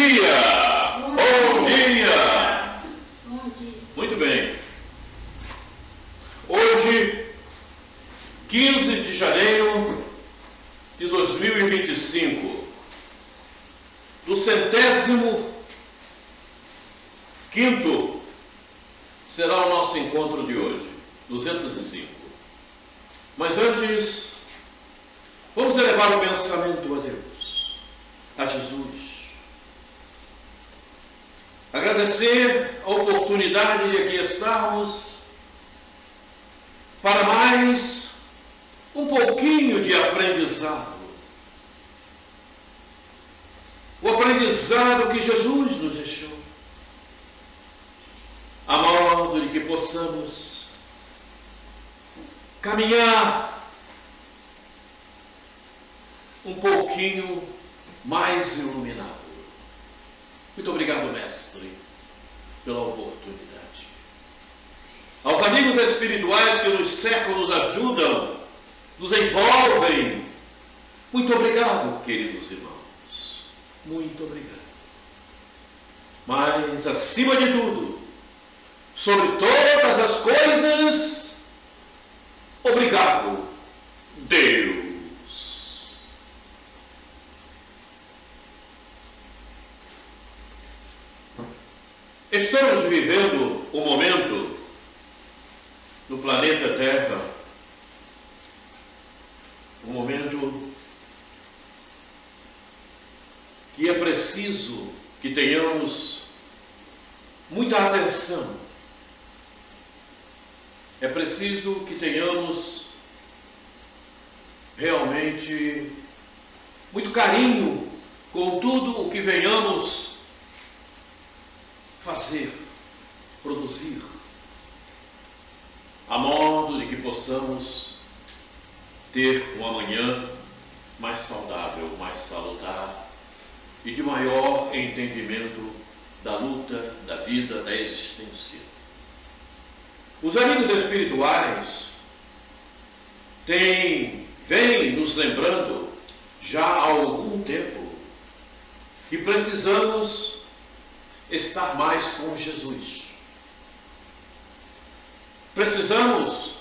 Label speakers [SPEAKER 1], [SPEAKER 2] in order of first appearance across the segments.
[SPEAKER 1] dia! Bom dia!
[SPEAKER 2] Bom dia!
[SPEAKER 1] Muito bem. Hoje, 15 de janeiro de 2025, do 105º será o nosso encontro de hoje, 205. Mas antes, vamos elevar o pensamento a Deus, a Jesus. Agradecer a oportunidade de aqui estarmos para mais um pouquinho de aprendizado. O aprendizado que Jesus nos deixou, a modo de que possamos caminhar um pouquinho mais iluminado. Muito obrigado, mestre, pela oportunidade. Aos amigos espirituais que nos cercam, nos ajudam, nos envolvem, muito obrigado, queridos irmãos. Muito obrigado. Mas, acima de tudo, sobre todas as coisas, obrigado, Deus. Estamos vivendo um momento no planeta Terra, um momento que é preciso que tenhamos muita atenção. É preciso que tenhamos realmente muito carinho com tudo o que venhamos fazer, produzir, a modo de que possamos ter um amanhã mais saudável, mais salutar e de maior entendimento da luta, da vida, da existência. Os amigos espirituais vêm nos lembrando já há algum tempo que precisamos estar mais com Jesus. Precisamos,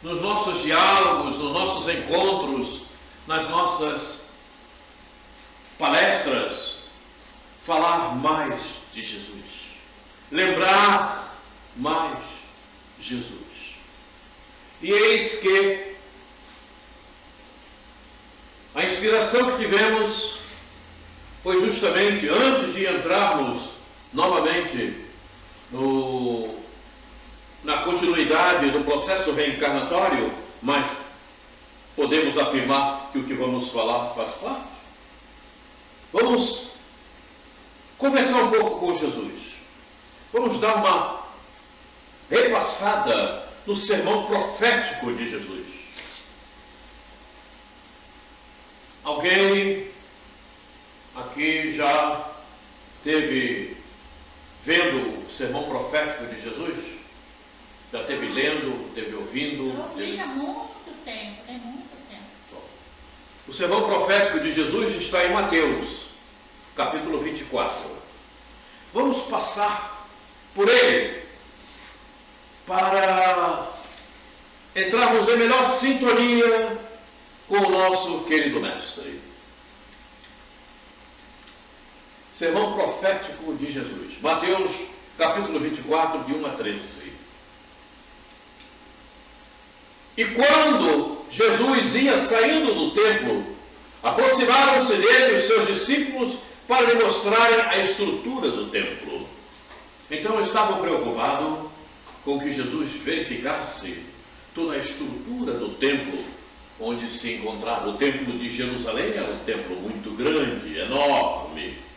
[SPEAKER 1] nos nossos diálogos, nos nossos encontros, nas nossas palestras, falar mais de Jesus, lembrar mais Jesus. E eis que a inspiração que tivemos foi justamente antes de entrarmos novamente na continuidade do processo reencarnatório, mas podemos afirmar que o que vamos falar faz parte. Vamos conversar um pouco com Jesus. Vamos dar uma repassada no sermão profético de Jesus. Alguém aqui já teve vendo o sermão profético de Jesus? Já teve lendo, teve ouvindo?
[SPEAKER 2] Eu li há muito tempo, tem muito tempo.
[SPEAKER 1] O sermão profético de Jesus está em Mateus, capítulo 24. Vamos passar por ele para entrarmos em melhor sintonia com o nosso querido mestre. Sermão profético de Jesus. Mateus, capítulo 24, de 1 a 13. E quando Jesus ia saindo do templo, aproximaram-se dele os seus discípulos para lhe mostrarem a estrutura do templo. Então estavam preocupados com que Jesus verificasse toda a estrutura do templo onde se encontrava. O templo de Jerusalém era um templo muito grande, enorme.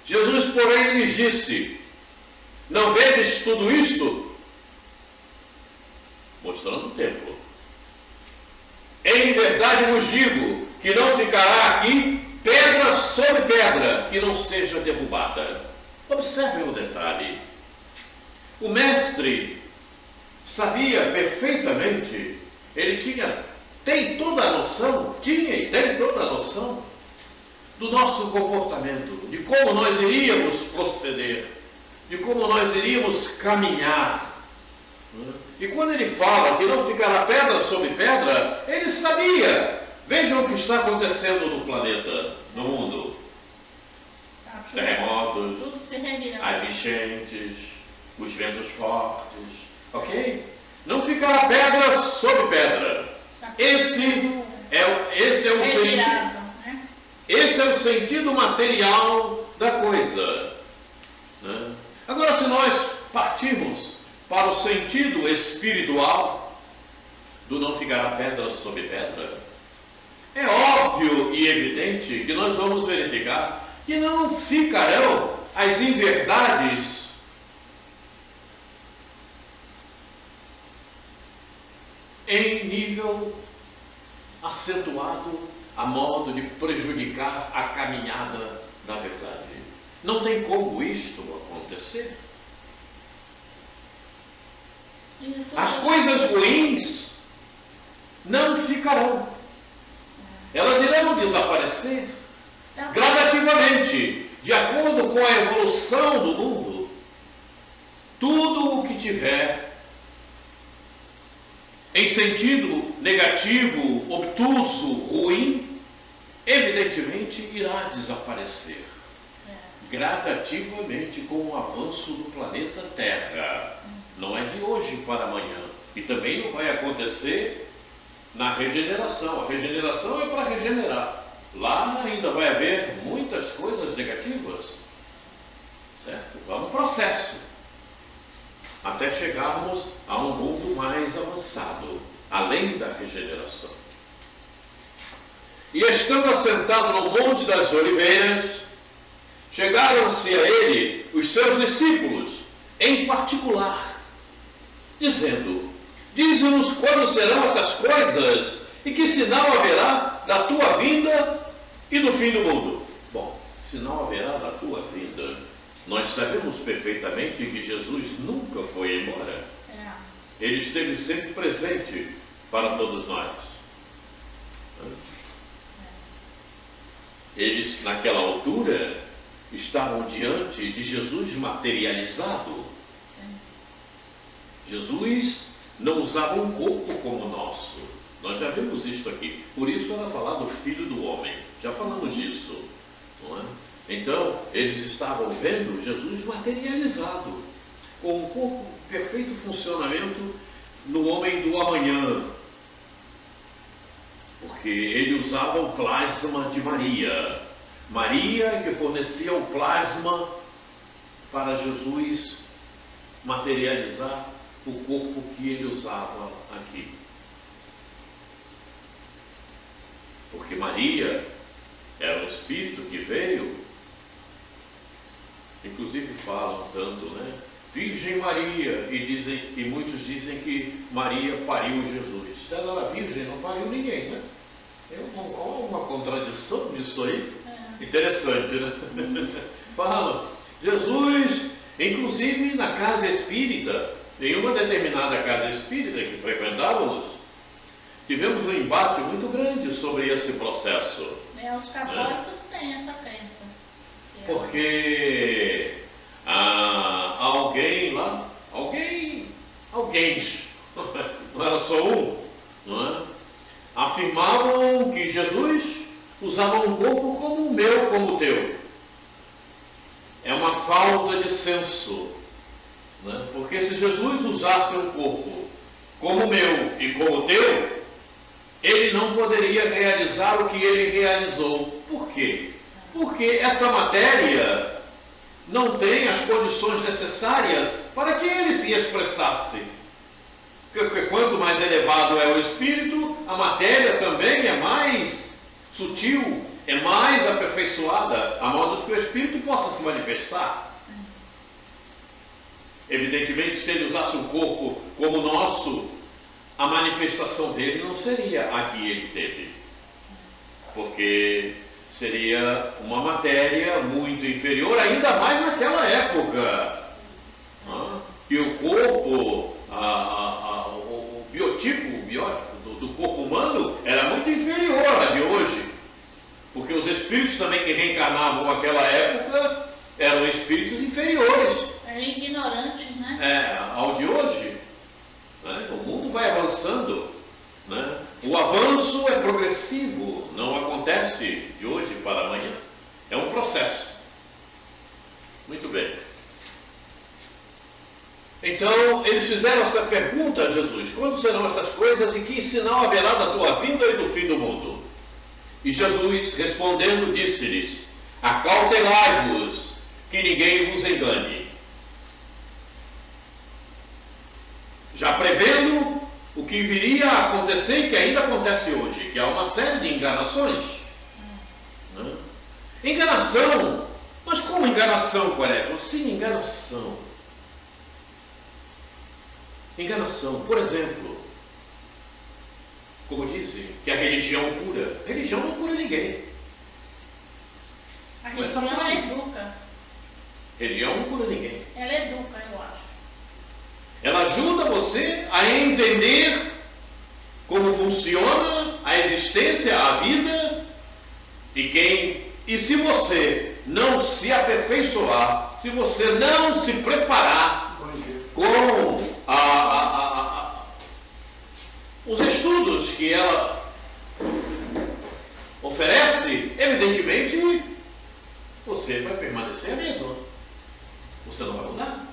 [SPEAKER 1] Jesus, porém, lhes disse: não vedes tudo isto? Mostrando o templo. Em verdade vos digo que não ficará aqui pedra sobre pedra que não seja derrubada. Observem o detalhe. O mestre sabia perfeitamente, ele tem toda a noção do nosso comportamento, de como nós iríamos proceder, de como nós iríamos caminhar. E quando ele fala que não ficará pedra sobre pedra, ele sabia. Vejam o que está acontecendo no planeta, no mundo. Terremotos,
[SPEAKER 2] tudo se revirando.
[SPEAKER 1] as enchentes, os ventos fortes, ok? Não ficará pedra sobre pedra. Esse é o sentido. Esse é o sentido material da coisa. Né? Agora, se nós partirmos para o sentido espiritual do não ficará pedra sobre pedra, é óbvio e evidente que nós vamos verificar que não ficarão as inverdades em nível acentuado a modo de prejudicar a caminhada da verdade. Não tem como isto acontecer. As coisas ruins não ficarão. Elas irão desaparecer gradativamente, de acordo com a evolução do mundo. Tudo o que tiver em sentido negativo, obtuso, ruim, evidentemente irá desaparecer gradativamente com o avanço do planeta Terra. Não é de hoje para amanhã. E também não vai acontecer na regeneração. A regeneração é para regenerar. Lá ainda vai haver muitas coisas negativas. Certo? É um processo. Até chegarmos a um mundo mais avançado, além da regeneração. E estando assentado no Monte das Oliveiras, chegaram-se a ele os seus discípulos, em particular, dizendo: dize-nos quando serão essas coisas, e que sinal haverá da tua vinda e do fim do mundo. Bom, sinal haverá da tua vinda. Nós sabemos perfeitamente que Jesus nunca foi embora. Ele esteve sempre presente para todos nós. Eles, naquela altura, estavam diante de Jesus materializado. Jesus não usava um corpo como o nosso. Nós já vimos isto aqui. Por isso era falar do Filho do Homem. Já falamos disso, não é? Então, eles estavam vendo Jesus materializado, com um corpo perfeito funcionamento no homem do amanhã, porque ele usava o plasma de Maria. Maria que fornecia o plasma para Jesus materializar o corpo que ele usava aqui. Porque Maria era um espírito que veio, inclusive falam tanto, né? Virgem Maria, e muitos dizem que Maria pariu Jesus. Se ela era virgem, não pariu ninguém, né? Há uma contradição nisso aí. Interessante, né? Falam, Jesus, inclusive na casa espírita, em uma determinada casa espírita que frequentávamos, tivemos um embate muito grande sobre esse processo.
[SPEAKER 2] Os católicos têm essa crença.
[SPEAKER 1] Porque alguém lá, alguém, não era só um, não é? Afirmavam que Jesus usava um corpo como o meu, como o teu. É uma falta de senso, né? Porque se Jesus usasse um corpo como o meu e como o teu, ele não poderia realizar o que ele realizou. Por quê? Porque essa matéria não tem as condições necessárias para que ele se expressasse. Porque quanto mais elevado é o espírito, a matéria também é mais sutil, é mais aperfeiçoada, a modo que o espírito possa se manifestar.
[SPEAKER 2] Sim.
[SPEAKER 1] Evidentemente, se ele usasse um corpo como o nosso, a manifestação dele não seria a que ele teve, porque seria uma matéria muito inferior, ainda mais naquela época, que o corpo, o biotipo do corpo humano era muito inferior a de hoje. Porque os espíritos também que reencarnavam naquela época eram espíritos inferiores.
[SPEAKER 2] Eram ignorantes, né?
[SPEAKER 1] Ao de hoje. Né? O mundo vai avançando. Né? O avanço é progressivo, não acontece de hoje para amanhã. É um processo. Muito bem. Então, eles fizeram essa pergunta a Jesus: quando serão essas coisas e que sinal haverá da tua vinda e do fim do mundo? E Jesus, respondendo, disse-lhes: acautelai-vos, que ninguém vos engane. Já prevendo o que viria a acontecer e que ainda acontece hoje, que há uma série de enganações. Né? Enganação. Mas como enganação, Coreto? Sim, enganação. Enganação. Por exemplo, como dizem, que a religião cura. A religião não cura ninguém.
[SPEAKER 2] A religião ela educa.
[SPEAKER 1] Religião não cura ninguém.
[SPEAKER 2] Ela educa, eu acho.
[SPEAKER 1] Ela ajuda você a entender como funciona a existência, a vida e se você não se aperfeiçoar, se você não se preparar com os estudos que ela oferece, evidentemente você vai permanecer a mesma. Você não vai mudar.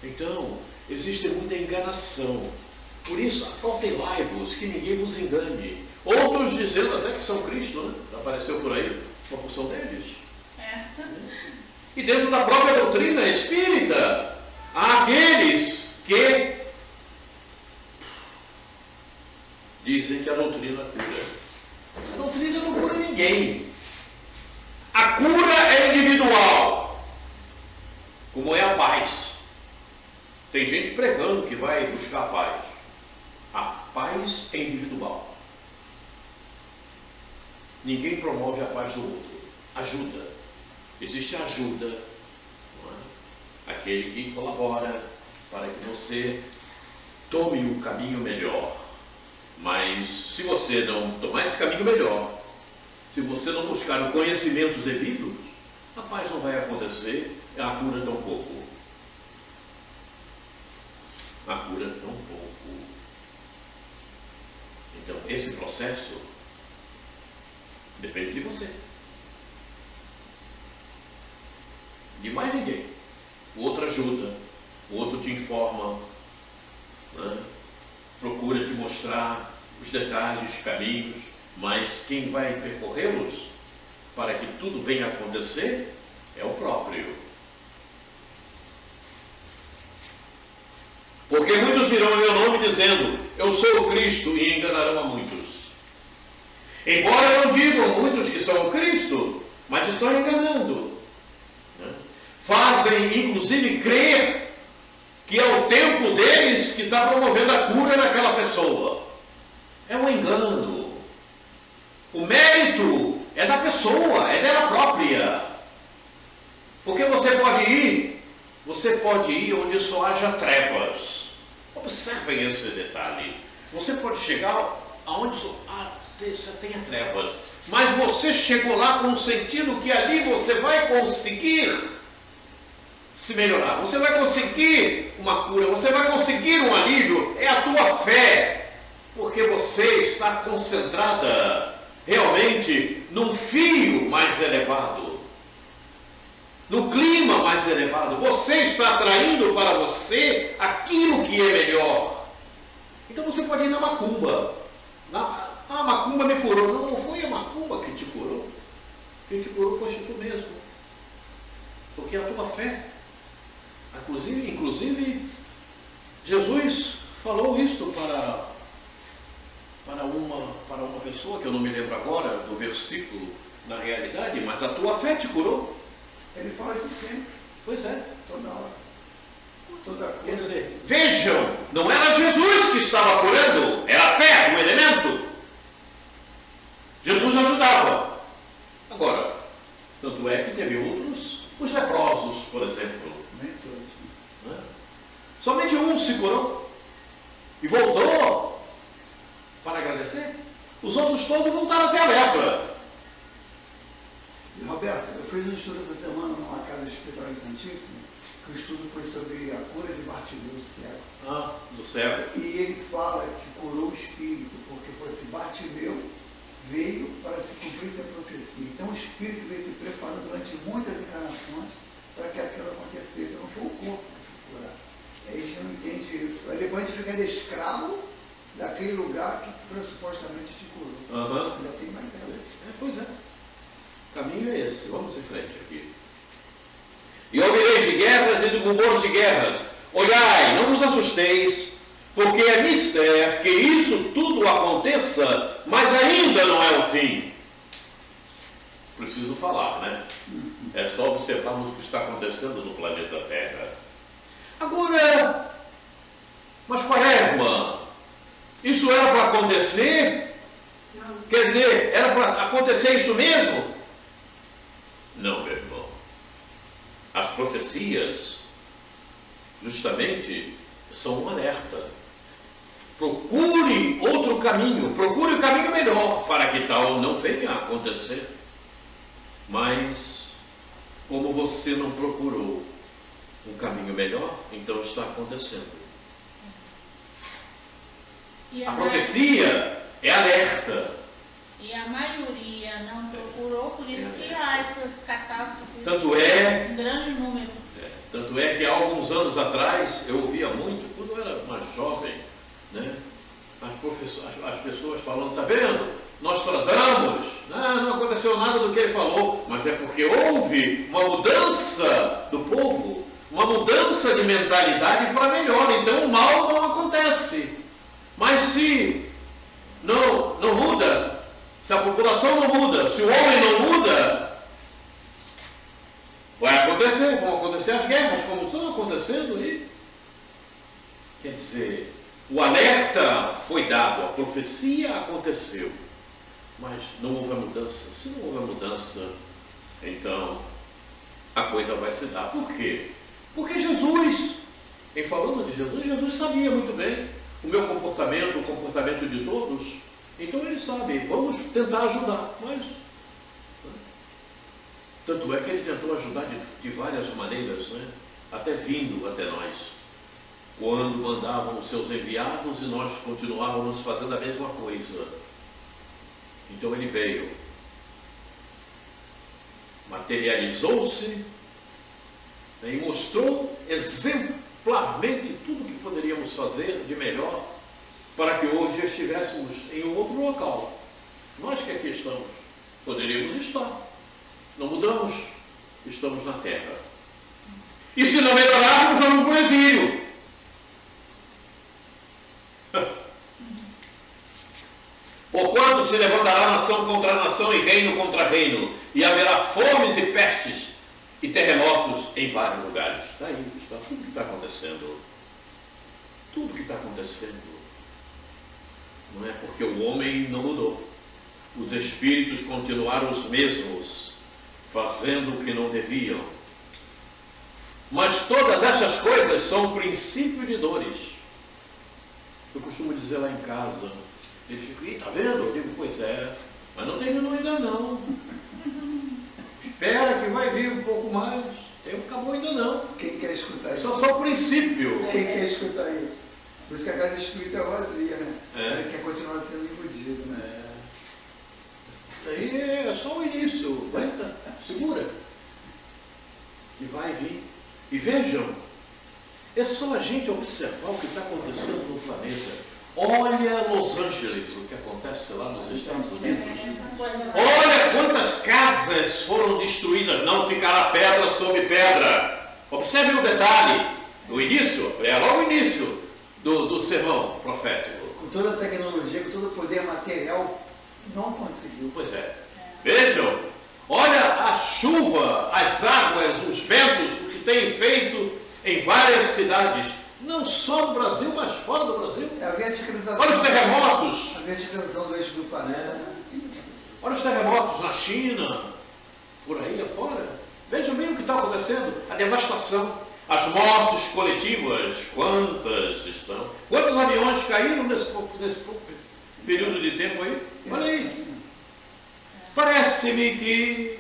[SPEAKER 1] Então, existe muita enganação. Por isso, acautelai-vos, que ninguém vos engane. Outros dizendo até que são Cristo, né? Apareceu por aí uma porção deles. E dentro da própria doutrina espírita, há aqueles que dizem que a doutrina cura. A doutrina não cura ninguém. A cura é individual, como é a paz. Tem gente pregando que vai buscar a paz. A paz é individual. Ninguém promove a paz do outro. Ajuda. Existe ajuda. Não é? Aquele que colabora para que você tome o caminho melhor. Mas se você não tomar esse caminho melhor, se você não buscar o conhecimento devido, a paz não vai acontecer, a cura tão pouco. A cura tão pouco. Então, esse processo depende de você. De mais ninguém. O outro ajuda, o outro te informa, né? Procura te mostrar os detalhes, os caminhos, mas quem vai percorrê-los para que tudo venha a acontecer é o próprio. Porque muitos virão em meu nome dizendo, eu sou o Cristo, e enganarão a muitos. Embora não digam muitos que são o Cristo, mas estão enganando. Né? Fazem, inclusive, crer que é o tempo deles que está promovendo a cura naquela pessoa. É um engano. O mérito é da pessoa, é dela própria. Porque você pode ir onde só haja trevas. Observem esse detalhe. Você pode chegar aonde só tenha trevas. Mas você chegou lá com o sentido que ali você vai conseguir se melhorar. Você vai conseguir uma cura, você vai conseguir um alívio. É a tua fé. Porque você está concentrada realmente num fio mais elevado, no clima mais elevado. Você está atraindo para você aquilo que é melhor. Então você pode ir na macumba. A macumba me curou. Não, não foi a macumba que te curou. Quem te curou foste tu mesmo. Porque é a tua fé. Inclusive Jesus falou isto para uma pessoa, que eu não me lembro agora do versículo na realidade, mas a tua fé te curou.
[SPEAKER 3] Ele fala isso sempre.
[SPEAKER 1] Pois é.
[SPEAKER 3] Toda hora. Toda
[SPEAKER 1] Quer
[SPEAKER 3] coisa.
[SPEAKER 1] dizer, vejam, não era Jesus que estava curando, era a fé, o elemento. Jesus ajudava. Agora, tanto é que teve outros, os leprosos, por exemplo.
[SPEAKER 3] Nem todos.
[SPEAKER 1] Né? Somente um se curou e voltou para agradecer. Os outros todos voltaram a ter a lepra.
[SPEAKER 3] Roberto, eu fiz um estudo essa semana numa casa espiritual em Santíssimo, que o estudo foi sobre a cura de Bartimeu, cego.
[SPEAKER 1] Ah, do cego.
[SPEAKER 3] E ele fala que curou o espírito, porque foi assim, Bartimeu veio para se cumprir essa profecia. Então o espírito veio se preparando durante muitas encarnações para que aquilo acontecesse. Não foi o corpo que foi curado. Aí a gente não entende isso. Aí depois a gente fica escravo daquele lugar que supostamente te curou. Ainda tem mais essa.
[SPEAKER 1] Pois é. O caminho é esse. Vamos em frente aqui. E ouvireis de guerras e de rumores de guerras. Olhai, não vos assusteis, porque é mister que isso tudo aconteça, mas ainda não é o fim. Preciso falar, né? É só observarmos o que está acontecendo no planeta Terra. Agora, mas Quaresma, isso era para acontecer? Não. Quer dizer, era para acontecer isso mesmo? Não, meu irmão. As profecias, justamente, são um alerta. Procure outro caminho, procure o caminho melhor, para que tal não venha a acontecer. Mas, como você não procurou um caminho melhor, então está acontecendo. A profecia é alerta.
[SPEAKER 2] E a maioria não procurou, por isso que há essas catástrofes
[SPEAKER 1] em
[SPEAKER 2] grande número.
[SPEAKER 1] Tanto é que há alguns anos atrás, eu ouvia muito, quando eu era mais jovem, né, as pessoas falando, está vendo? Nós tratamos, não aconteceu nada do que ele falou, mas é porque houve uma mudança do povo, uma mudança de mentalidade para melhor, então o mal não acontece. Mas se não muda, se a população não muda, se o homem não muda, vão acontecer as guerras, como estão acontecendo aí. Quer dizer, o alerta foi dado, a profecia aconteceu, mas não houve a mudança. Se não houve a mudança, então a coisa vai se dar. Por quê? Porque Jesus, em falando de Jesus, Jesus sabia muito bem o meu comportamento, o comportamento de todos. Então ele sabe, vamos tentar ajudar, mas tanto é que ele tentou ajudar de várias maneiras, né? Até vindo até nós, quando mandavam os seus enviados e nós continuávamos fazendo a mesma coisa. Então ele veio, materializou-se, né, e mostrou exemplarmente tudo o que poderíamos fazer de melhor para que hoje estivéssemos em um outro local. Nós que aqui estamos, poderíamos estar. Não mudamos, estamos na terra. E se não melhorarmos, vamos para o exílio. Porquanto se levantará nação contra nação e reino contra reino, e haverá fomes e pestes e terremotos em vários lugares. Está aí, está tudo que está acontecendo. Tudo que está acontecendo. Não é porque o homem não mudou. Os espíritos continuaram os mesmos, fazendo o que não deviam. Mas todas essas coisas são um princípio de dores. Eu costumo dizer lá em casa, eles ficam, está vendo? Eu digo, pois é, mas não terminou ainda não. Espera que vai vir um pouco mais. Tempo acabou ainda não.
[SPEAKER 3] Quem quer escutar isso?
[SPEAKER 1] Só o princípio.
[SPEAKER 3] Quem quer escutar isso? Por isso que a casa espírita é vazia, né? Ele quer continuar sendo iludido, né?
[SPEAKER 1] Isso aí é só o início. Aguenta, segura. Que vai vir. E vejam, é só a gente observar o que está acontecendo no planeta. Olha Los Angeles, o que acontece lá nos Estados Unidos. Olha quantas casas foram destruídas. Não ficará pedra sobre pedra. Observe o detalhe. O início, é logo o início do sermão profético.
[SPEAKER 3] Com toda a tecnologia, com todo o poder material, não conseguiu.
[SPEAKER 1] Pois é. Vejam, olha a chuva, as águas, os ventos, o que tem feito em várias cidades. Não só no Brasil, mas fora do Brasil.
[SPEAKER 3] É a verticalização.
[SPEAKER 1] Olha os terremotos.
[SPEAKER 3] A verticalização do eixo do planeta.
[SPEAKER 1] Olha os terremotos na China, por aí afora. Vejam bem o que está acontecendo. A devastação. As mortes coletivas, quantas estão? Quantos aviões caíram período de tempo aí? Olha aí. Parece-me que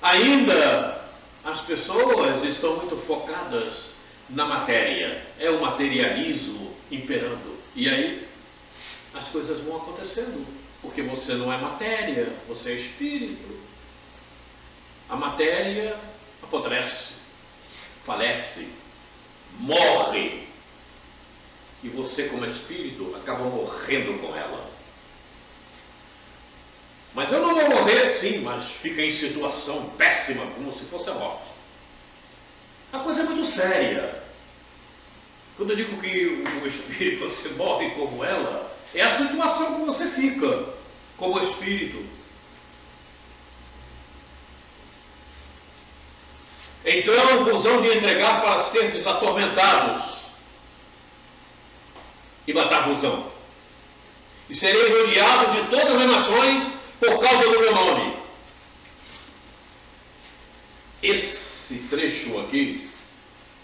[SPEAKER 1] ainda as pessoas estão muito focadas na matéria. É o materialismo imperando. E aí as coisas vão acontecendo. Porque você não é matéria, você é espírito. A matéria apodrece, falece, morre. E você, como espírito, acaba morrendo com ela. Mas eu não vou morrer, sim, mas fica em situação péssima, como se fosse a morte. A coisa é muito séria. Quando eu digo que o espírito, você morre como ela, é a situação que você fica como espírito. Então vos hão de entregar para seres atormentados e matar-vos-ão. E sereis odiados de todas as nações por causa do meu nome. Esse trecho aqui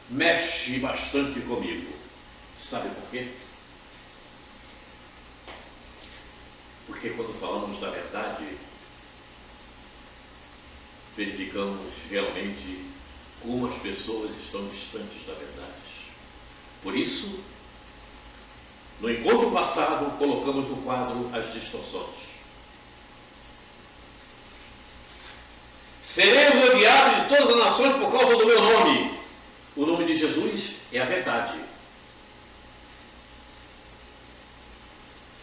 [SPEAKER 1] mexe bastante comigo. Sabe por quê? Porque quando falamos da verdade, verificamos realmente como as pessoas estão distantes da verdade. Por isso, no encontro passado, colocamos no quadro as distorções. Seremos odiados de todas as nações por causa do meu nome. O nome de Jesus é a verdade.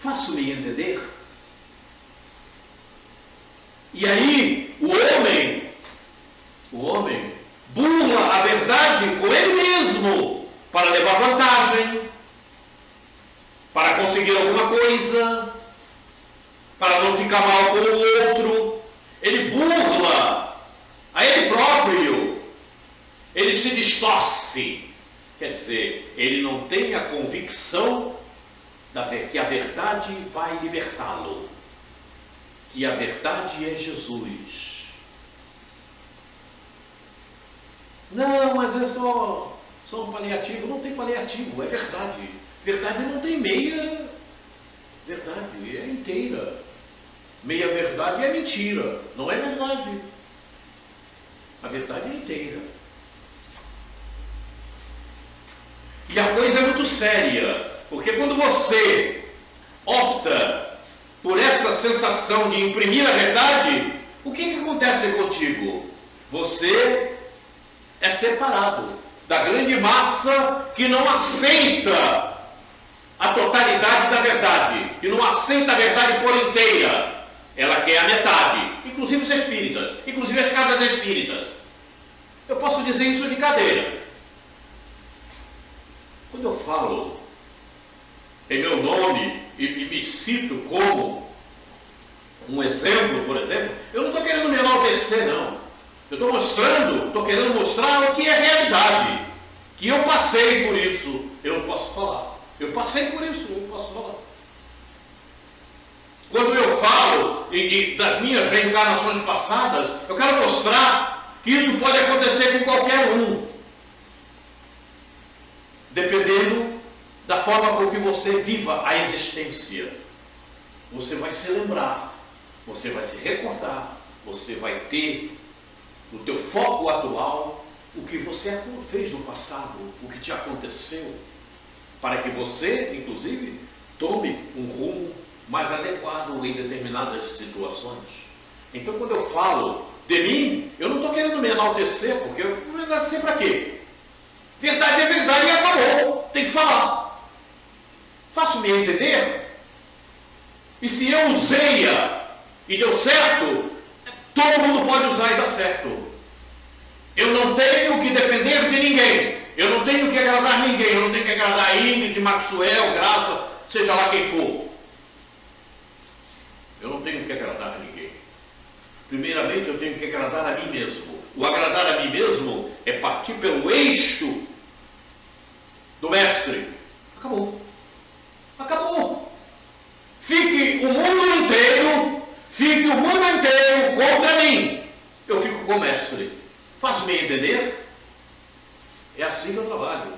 [SPEAKER 1] Faço-me entender? E aí, o homem burla a verdade com ele mesmo para levar vantagem, para conseguir alguma coisa, para não ficar mal com o outro. Ele burla a ele próprio, ele se distorce. Quer dizer, ele não tem a convicção que a verdade vai libertá-lo, que a verdade é Jesus. Não, mas é só um paliativo. Não tem paliativo, é verdade. Verdade não tem meia verdade, é inteira. Meia verdade é mentira, não é verdade. A verdade é inteira. E a coisa é muito séria, porque quando você opta por essa sensação de imprimir a verdade, o que acontece contigo? Você é separado da grande massa que não aceita a totalidade da verdade, que não aceita a verdade por inteira. Ela quer a metade, inclusive os espíritas, inclusive as casas espíritas. Eu posso dizer isso de cadeira. Quando eu falo em meu nome e me cito como um exemplo, por exemplo, eu não estou querendo me enaltecer, não. Eu estou querendo mostrar o que é realidade, que eu passei por isso, eu posso falar. Eu passei por isso, eu posso falar. Quando eu falo das minhas reencarnações passadas, eu quero mostrar que isso pode acontecer com qualquer um, dependendo da forma com que você viva a existência. Você vai se lembrar, você vai se recordar, você vai ter no teu foco atual o que você fez no passado, o que te aconteceu, para que você, inclusive, tome um rumo mais adequado em determinadas situações. Então, quando eu falo de mim, eu não estou querendo me enaltecer, porque eu vou me enaltecer para quê? Verdade é verdade e acabou, tem que falar. Faço-me entender? E se eu usei-a e deu certo, todo mundo pode usar e dar certo. Eu não tenho que depender de ninguém. Eu não tenho que agradar ninguém. Eu não tenho que agradar Ingrid, Maxwell, Graça, seja lá quem for. Eu não tenho que agradar ninguém. Primeiramente, eu tenho que agradar a mim mesmo. O agradar a mim mesmo é partir pelo eixo do mestre. Acabou. Acabou. Fique o mundo inteiro contra mim. Eu fico com o mestre. Faço-me entender? É assim que eu trabalho.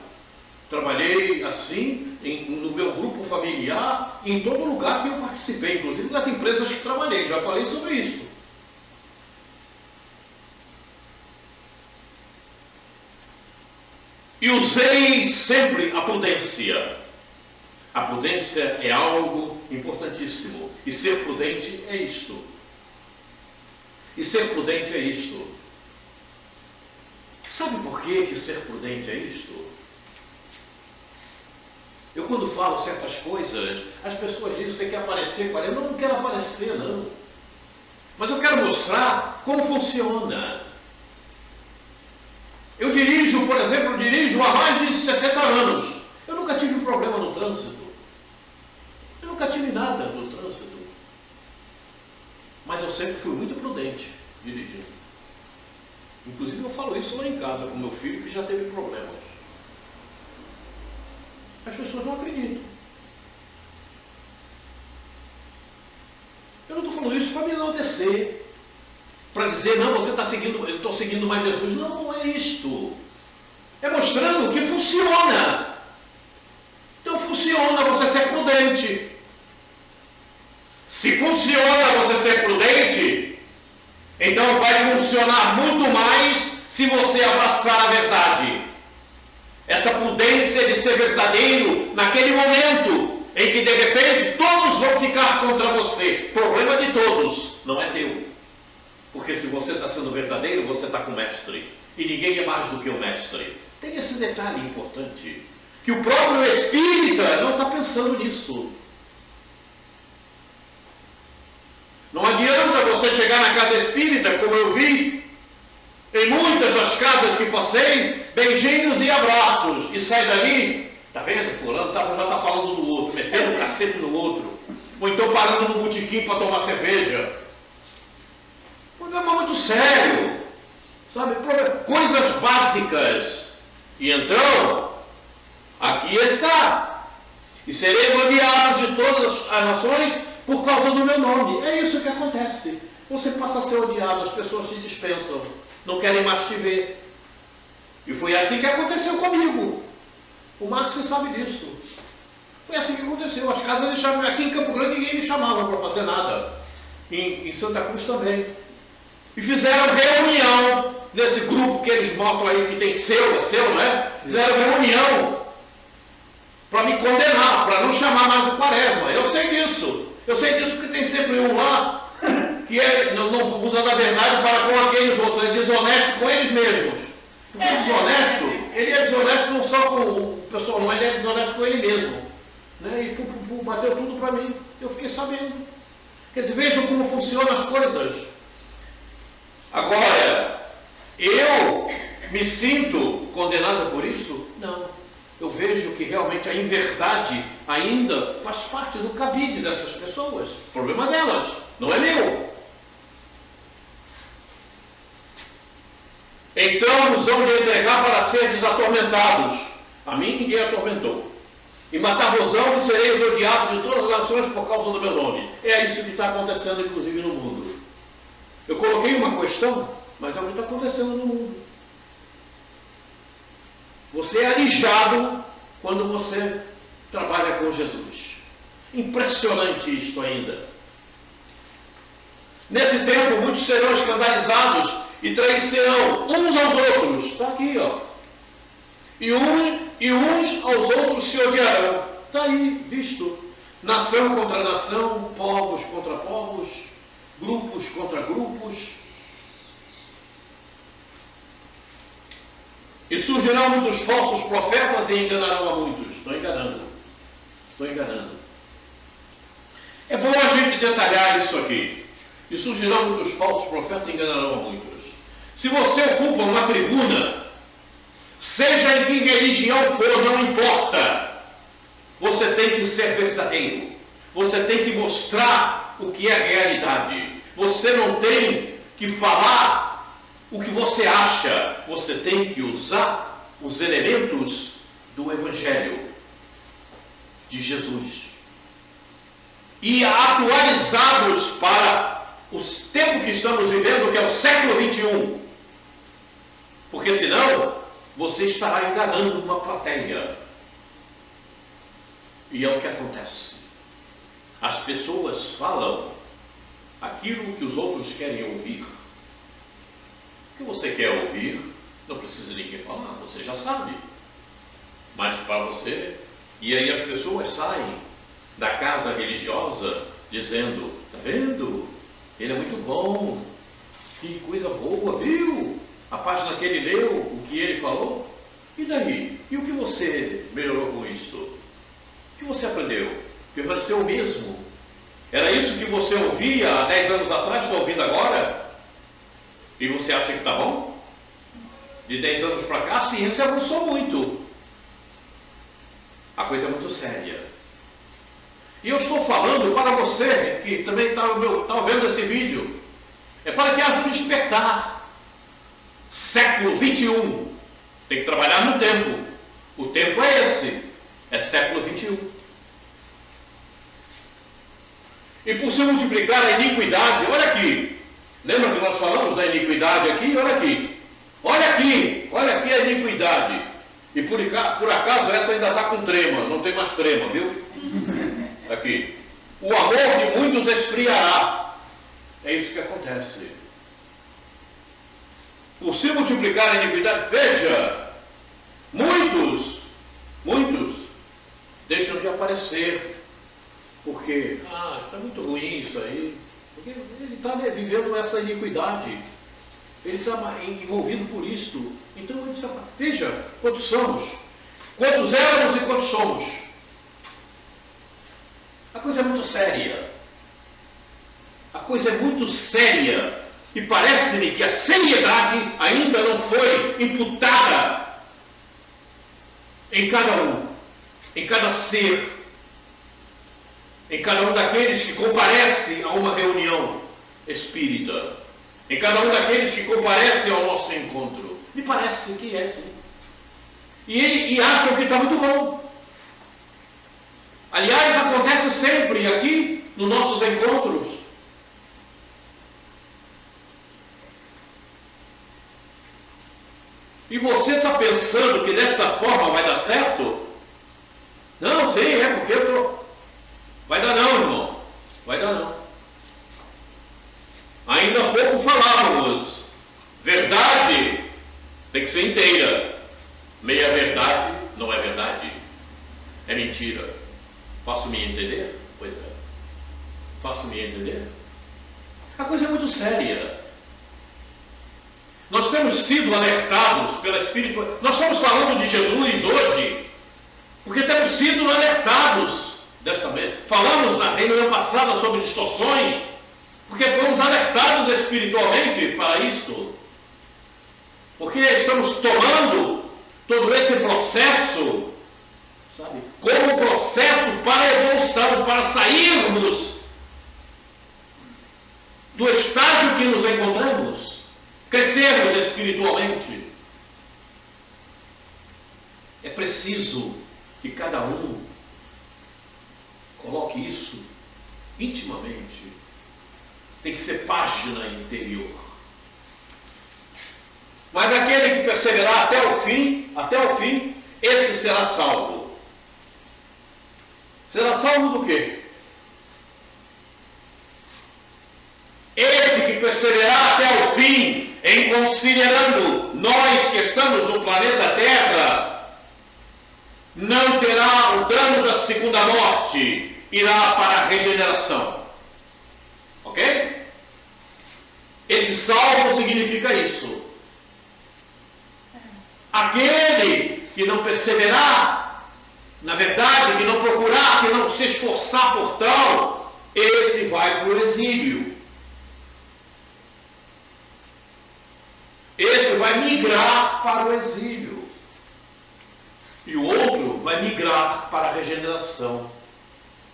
[SPEAKER 1] Trabalhei assim no meu grupo familiar, em todo lugar que eu participei, inclusive nas empresas que trabalhei, já falei sobre isso. E usei sempre a prudência. A prudência é algo importantíssimo. E ser prudente é isto. E ser prudente é isto. Sabe por que ser prudente é isto? Eu quando falo certas coisas, as pessoas dizem, você quer aparecer? Eu não quero aparecer, não. Mas eu quero mostrar como funciona. Eu dirijo, por exemplo, há mais de 60 anos. Eu nunca tive um problema no trânsito. Eu nunca tive nada no trânsito. Mas eu sempre fui muito prudente dirigindo. Inclusive eu falo isso lá em casa com meu filho, que já teve problemas. As pessoas não acreditam. Eu não estou falando isso para me enaltecer. Para dizer, não, você está seguindo, eu estou seguindo mais Jesus. Não, não é isto. É mostrando que funciona. Então funciona você ser prudente. Se funciona você ser prudente, então vai funcionar muito mais se você abraçar a verdade. Essa prudência de ser verdadeiro naquele momento em que de repente todos vão ficar contra você. Problema de todos, não é teu. Porque se você está sendo verdadeiro, você está com o mestre. E ninguém é mais do que o mestre. Tem esse detalhe importante, que o próprio espírita não está pensando nisso. Não adianta você chegar na casa espírita, como eu vi, em muitas das casas que passei, beijinhos e abraços, e sai dali, tá vendo, fulano já está falando do outro, metendo um cacete no outro, ou então parando no botequim para tomar cerveja. Problema muito sério, sabe? Coisas básicas. E então, aqui está. E sereis odiados de todas as nações por causa do meu nome. É isso que acontece. Você passa a ser odiado, as pessoas te dispensam, não querem mais te ver. E foi assim que aconteceu comigo. O Marcos sabe disso. Foi assim que aconteceu. As casas me chamavam. Aqui em Campo Grande ninguém me chamava para fazer nada. Em Santa Cruz também. E fizeram reunião nesse grupo que eles botam aí, que tem seu, né? Fizeram reunião para me condenar, para não chamar mais o Quaresma. Eu sei disso. Eu sei disso porque tem sempre um lá que não usa da verdade para com aqueles outros. É desonesto com eles mesmos. Porque desonesto, ele é desonesto não só com o pessoal, não, ele é desonesto com ele mesmo. Né? E bateu tudo para mim. Eu fiquei sabendo. Quer dizer, vejam como funcionam as coisas. Agora, eu me sinto condenado por isso? Não. Eu vejo que realmente a inverdade ainda faz parte do cabide dessas pessoas. O problema delas, não é meu. Então nos vão lhe entregar para seres atormentados. A mim ninguém atormentou. E matar-vos-ão e sereis odiados de todas as nações por causa do meu nome. É isso que está acontecendo, inclusive, no mundo. Eu coloquei uma questão, mas é o que está acontecendo no mundo. Você é alijado quando você trabalha com Jesus. Impressionante isto ainda. Nesse tempo, muitos serão escandalizados e traiçoeirão uns aos outros. Está aqui, ó. E uns aos outros se odiarão. Está aí, visto. Nação contra nação, povos contra povos, grupos contra grupos. E surgirão muitos falsos profetas e enganarão a muitos. Estou enganando. É bom a gente detalhar isso aqui. E surgirão muitos falsos profetas e enganarão a muitos. Se você ocupa uma tribuna, seja em que religião for, não importa. Você tem que ser verdadeiro. Você tem que mostrar o que é realidade. Você não tem que falar o que você acha. Você tem que usar os elementos do Evangelho de Jesus e atualizados para os tempos que estamos vivendo, que é o século XXI. Porque senão você estará enganando uma plateia. E é o que acontece. As pessoas falam aquilo que os outros querem ouvir. O que você quer ouvir, não precisa ninguém falar, você já sabe. Mas para você, e aí as pessoas saem da casa religiosa dizendo, tá vendo? Ele é muito bom, que coisa boa, viu? A página que ele leu, o que ele falou. E daí? E o que você melhorou com isso? O que você aprendeu? Permaneceu o mesmo? Era isso que você ouvia há 10 anos atrás, está ouvindo agora? E você acha que está bom? De 10 anos para cá, a ciência avançou muito. A coisa é muito séria. E eu estou falando para você, que também está vendo esse vídeo, é para que haja um despertar. Século 21. Tem que trabalhar no tempo. O tempo é esse. É século 21. E por se multiplicar a iniquidade, olha aqui. Lembra que nós falamos da iniquidade aqui? Olha aqui. Olha aqui. Olha aqui a iniquidade. E por acaso essa ainda está com trema. Não tem mais trema, viu? Aqui. O amor de muitos esfriará. É isso que acontece. Por se multiplicar a iniquidade, veja, muitos deixam de aparecer, porque, está muito ruim isso aí, porque ele está vivendo essa iniquidade, ele está envolvido por isto, então ele está, veja, quantos somos, quantos éramos e quantos somos. A coisa é muito séria, a coisa é muito séria. E parece-me que a seriedade ainda não foi imputada em cada um, em cada ser, em cada um daqueles que comparecem a uma reunião espírita, em cada um daqueles que comparecem ao nosso encontro. Me parece que é assim. E acham que está muito bom. Aliás, acontece sempre aqui nos nossos encontros. E você está pensando que desta forma vai dar certo? Não, sim, é porque eu tô... Vai dar não, irmão. Vai dar não. Ainda há pouco falávamos. Verdade tem que ser inteira. Meia verdade não é verdade. É mentira. Faço-me entender? Pois é. Faço-me entender? A coisa é muito séria. Nós temos sido alertados pela Espírito. Nós estamos falando de Jesus hoje, porque temos sido alertados desta vez. Falamos na reunião passada sobre distorções, porque fomos alertados espiritualmente para isto. Porque estamos tomando todo esse processo, sabe, como um processo para a evolução, para sairmos do estágio que nos encontramos. Crescermos espiritualmente. É preciso que cada um coloque isso intimamente. Tem que ser página interior. Mas aquele que perseverar até o fim, esse será salvo. Será salvo do quê? Esse que perseverar até o fim, em considerando nós que estamos no planeta Terra, não terá o dano da segunda morte, irá para a regeneração. Ok? Esse salvo significa isso. Aquele que não perseverar, na verdade, que não procurar, que não se esforçar por tal, esse vai para o exílio. Esse vai migrar para o exílio. E o outro vai migrar para a regeneração.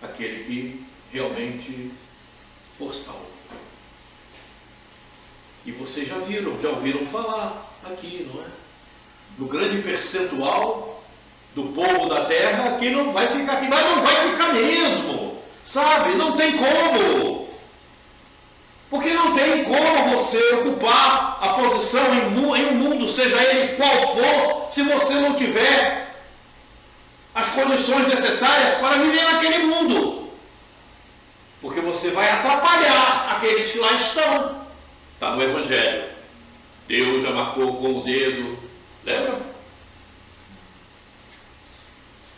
[SPEAKER 1] Aquele que realmente for salvo. E vocês já ouviram falar aqui, não é? Do grande percentual do povo da terra que não vai ficar aqui. Mas não vai ficar mesmo. Sabe? Não tem como. Porque não tem como você ocupar a posição em um mundo, seja ele qual for, se você não tiver as condições necessárias para viver naquele mundo. Porque você vai atrapalhar aqueles que lá estão. Está no Evangelho. Deus já marcou com o dedo. Lembra?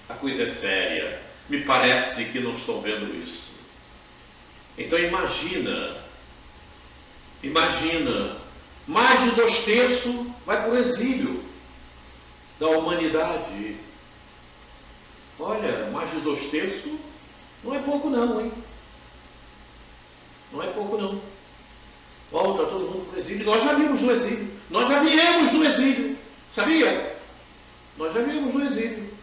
[SPEAKER 1] A coisa é séria. Me parece que não estão vendo isso. Então imagina, mais de 2/3 vai para o exílio da humanidade. Olha, mais de 2/3 não é pouco não, hein? Não é pouco não. Volta todo mundo para o exílio. Nós já vimos no exílio. Nós já viemos no exílio. Sabia? Nós já viemos no exílio.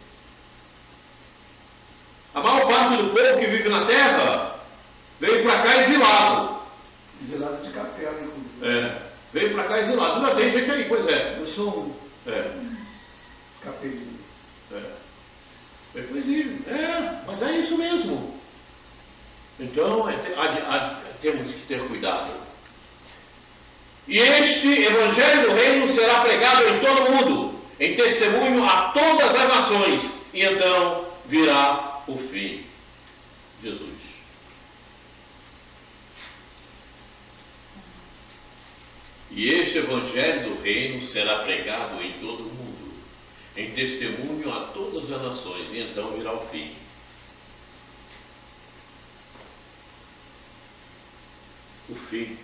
[SPEAKER 1] A maior parte do povo que vive na terra veio para cá exilado.
[SPEAKER 3] Exilado de capela, inclusive.
[SPEAKER 1] Veio para cá exilado. Ainda tem gente aí, pois é.
[SPEAKER 3] Eu sou um capelinho.
[SPEAKER 1] Veio para o exílio. Mas é isso mesmo. Então, temos que ter cuidado. E este Evangelho do Reino será pregado em todo o mundo, em testemunho a todas as nações. E então virá o fim. Jesus. E este Evangelho do Reino será pregado em todo o mundo, em testemunho a todas as nações. E então virá o fim. O fim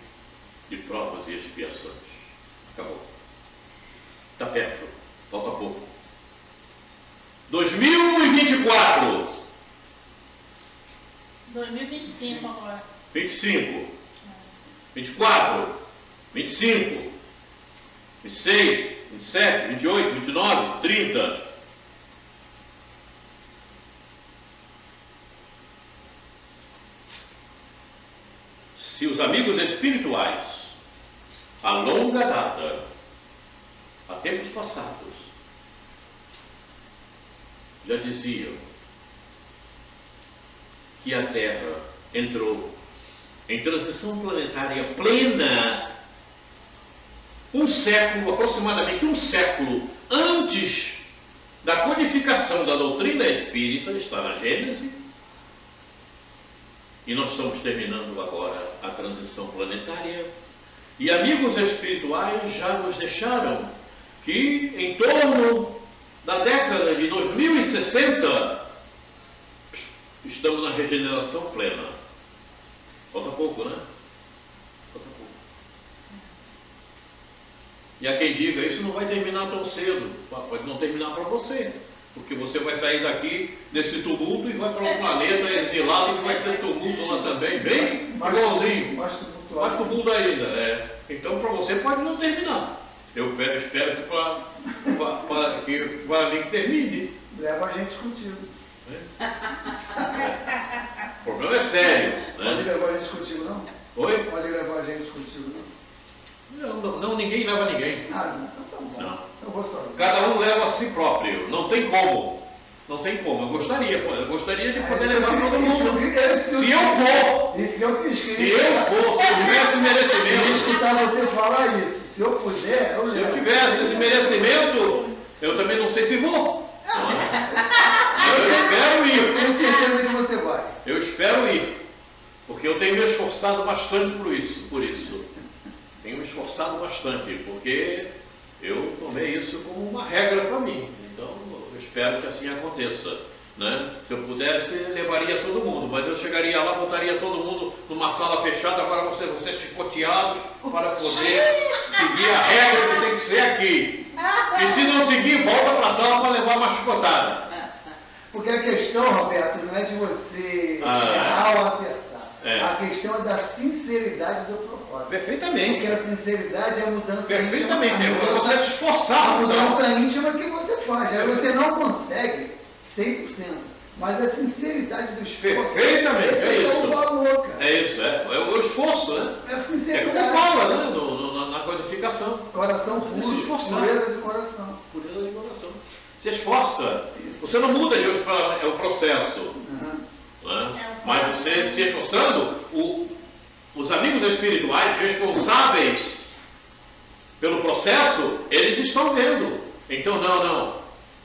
[SPEAKER 1] de provas e expiações. Acabou. Está perto. Falta pouco. 2024.
[SPEAKER 2] 2025 agora.
[SPEAKER 1] 25. 24. 25. 26. 27. 28. 29. 30. Se os amigos espirituais, a longa data, há tempos passados, já diziam que a Terra entrou em transição planetária plena, aproximadamente um século antes da codificação da doutrina espírita, está na Gênese. E nós estamos terminando agora a transição planetária. E amigos espirituais já nos deixaram que em torno da década de 2060 estamos na regeneração plena. Falta pouco, né? Falta pouco. E há quem diga, isso não vai terminar tão cedo. Pode não terminar para você. Porque você vai sair daqui desse tumulto e vai para um planeta exilado que vai ter tumulto lá também, bem igualzinho. Mais tumulto ainda. Então para você pode não terminar. Eu espero que para mim termine.
[SPEAKER 3] Leva a gente contigo.
[SPEAKER 1] O problema é sério.
[SPEAKER 3] Pode levar a gente contigo, não?
[SPEAKER 1] Oi?
[SPEAKER 3] Pode levar a gente contigo, não?
[SPEAKER 1] Não, ninguém leva ninguém.
[SPEAKER 3] Então tá bom.
[SPEAKER 1] Não.
[SPEAKER 3] Eu vou sozinho.
[SPEAKER 1] Cada um leva a si próprio. Não tem como. Não tem como. Eu gostaria de poder levar todo mundo. Se eu for.
[SPEAKER 3] Isso eu quis.
[SPEAKER 1] Se eu tivesse merecimento.
[SPEAKER 3] Eu ia escutar você falar isso. Se eu puder, eu levo.
[SPEAKER 1] Se eu tivesse esse merecimento, eu também não sei se vou. Eu espero ir.
[SPEAKER 3] Eu tenho certeza que você vai.
[SPEAKER 1] Eu espero ir. Porque eu tenho me esforçado bastante por isso. Tenho me esforçado bastante, porque eu tomei isso como uma regra para mim. Então, eu espero que assim aconteça. Né? Se eu pudesse, levaria todo mundo, mas eu chegaria lá, botaria todo mundo numa sala fechada para vocês chicoteados, para poder seguir a regra que tem que ser aqui. E se não seguir, volta para a sala para levar uma chicotada.
[SPEAKER 3] Porque a questão, Roberto, não é de você errar ou acertar. A questão é da sinceridade do propósito.
[SPEAKER 1] Perfeitamente.
[SPEAKER 3] Porque a sinceridade é a mudança
[SPEAKER 1] Perfeitamente.
[SPEAKER 3] íntima.
[SPEAKER 1] É você se esforçar.
[SPEAKER 3] A mudança íntima que você faz. Aí você não consegue 100%. Mas a sinceridade do esforço.
[SPEAKER 1] Perfeitamente.
[SPEAKER 3] Esse é o valor, cara.
[SPEAKER 1] É isso. É o esforço, né?
[SPEAKER 3] É a sinceridade.
[SPEAKER 1] É como fala, né? Na codificação.
[SPEAKER 3] Coração puro.
[SPEAKER 1] Se esforçar.
[SPEAKER 3] Pureza de coração.
[SPEAKER 1] Pureza de coração. Se esforça. Você não muda de hoje para o processo. Né? Mas você se esforçando, os amigos espirituais responsáveis pelo processo, eles estão vendo. Então, não.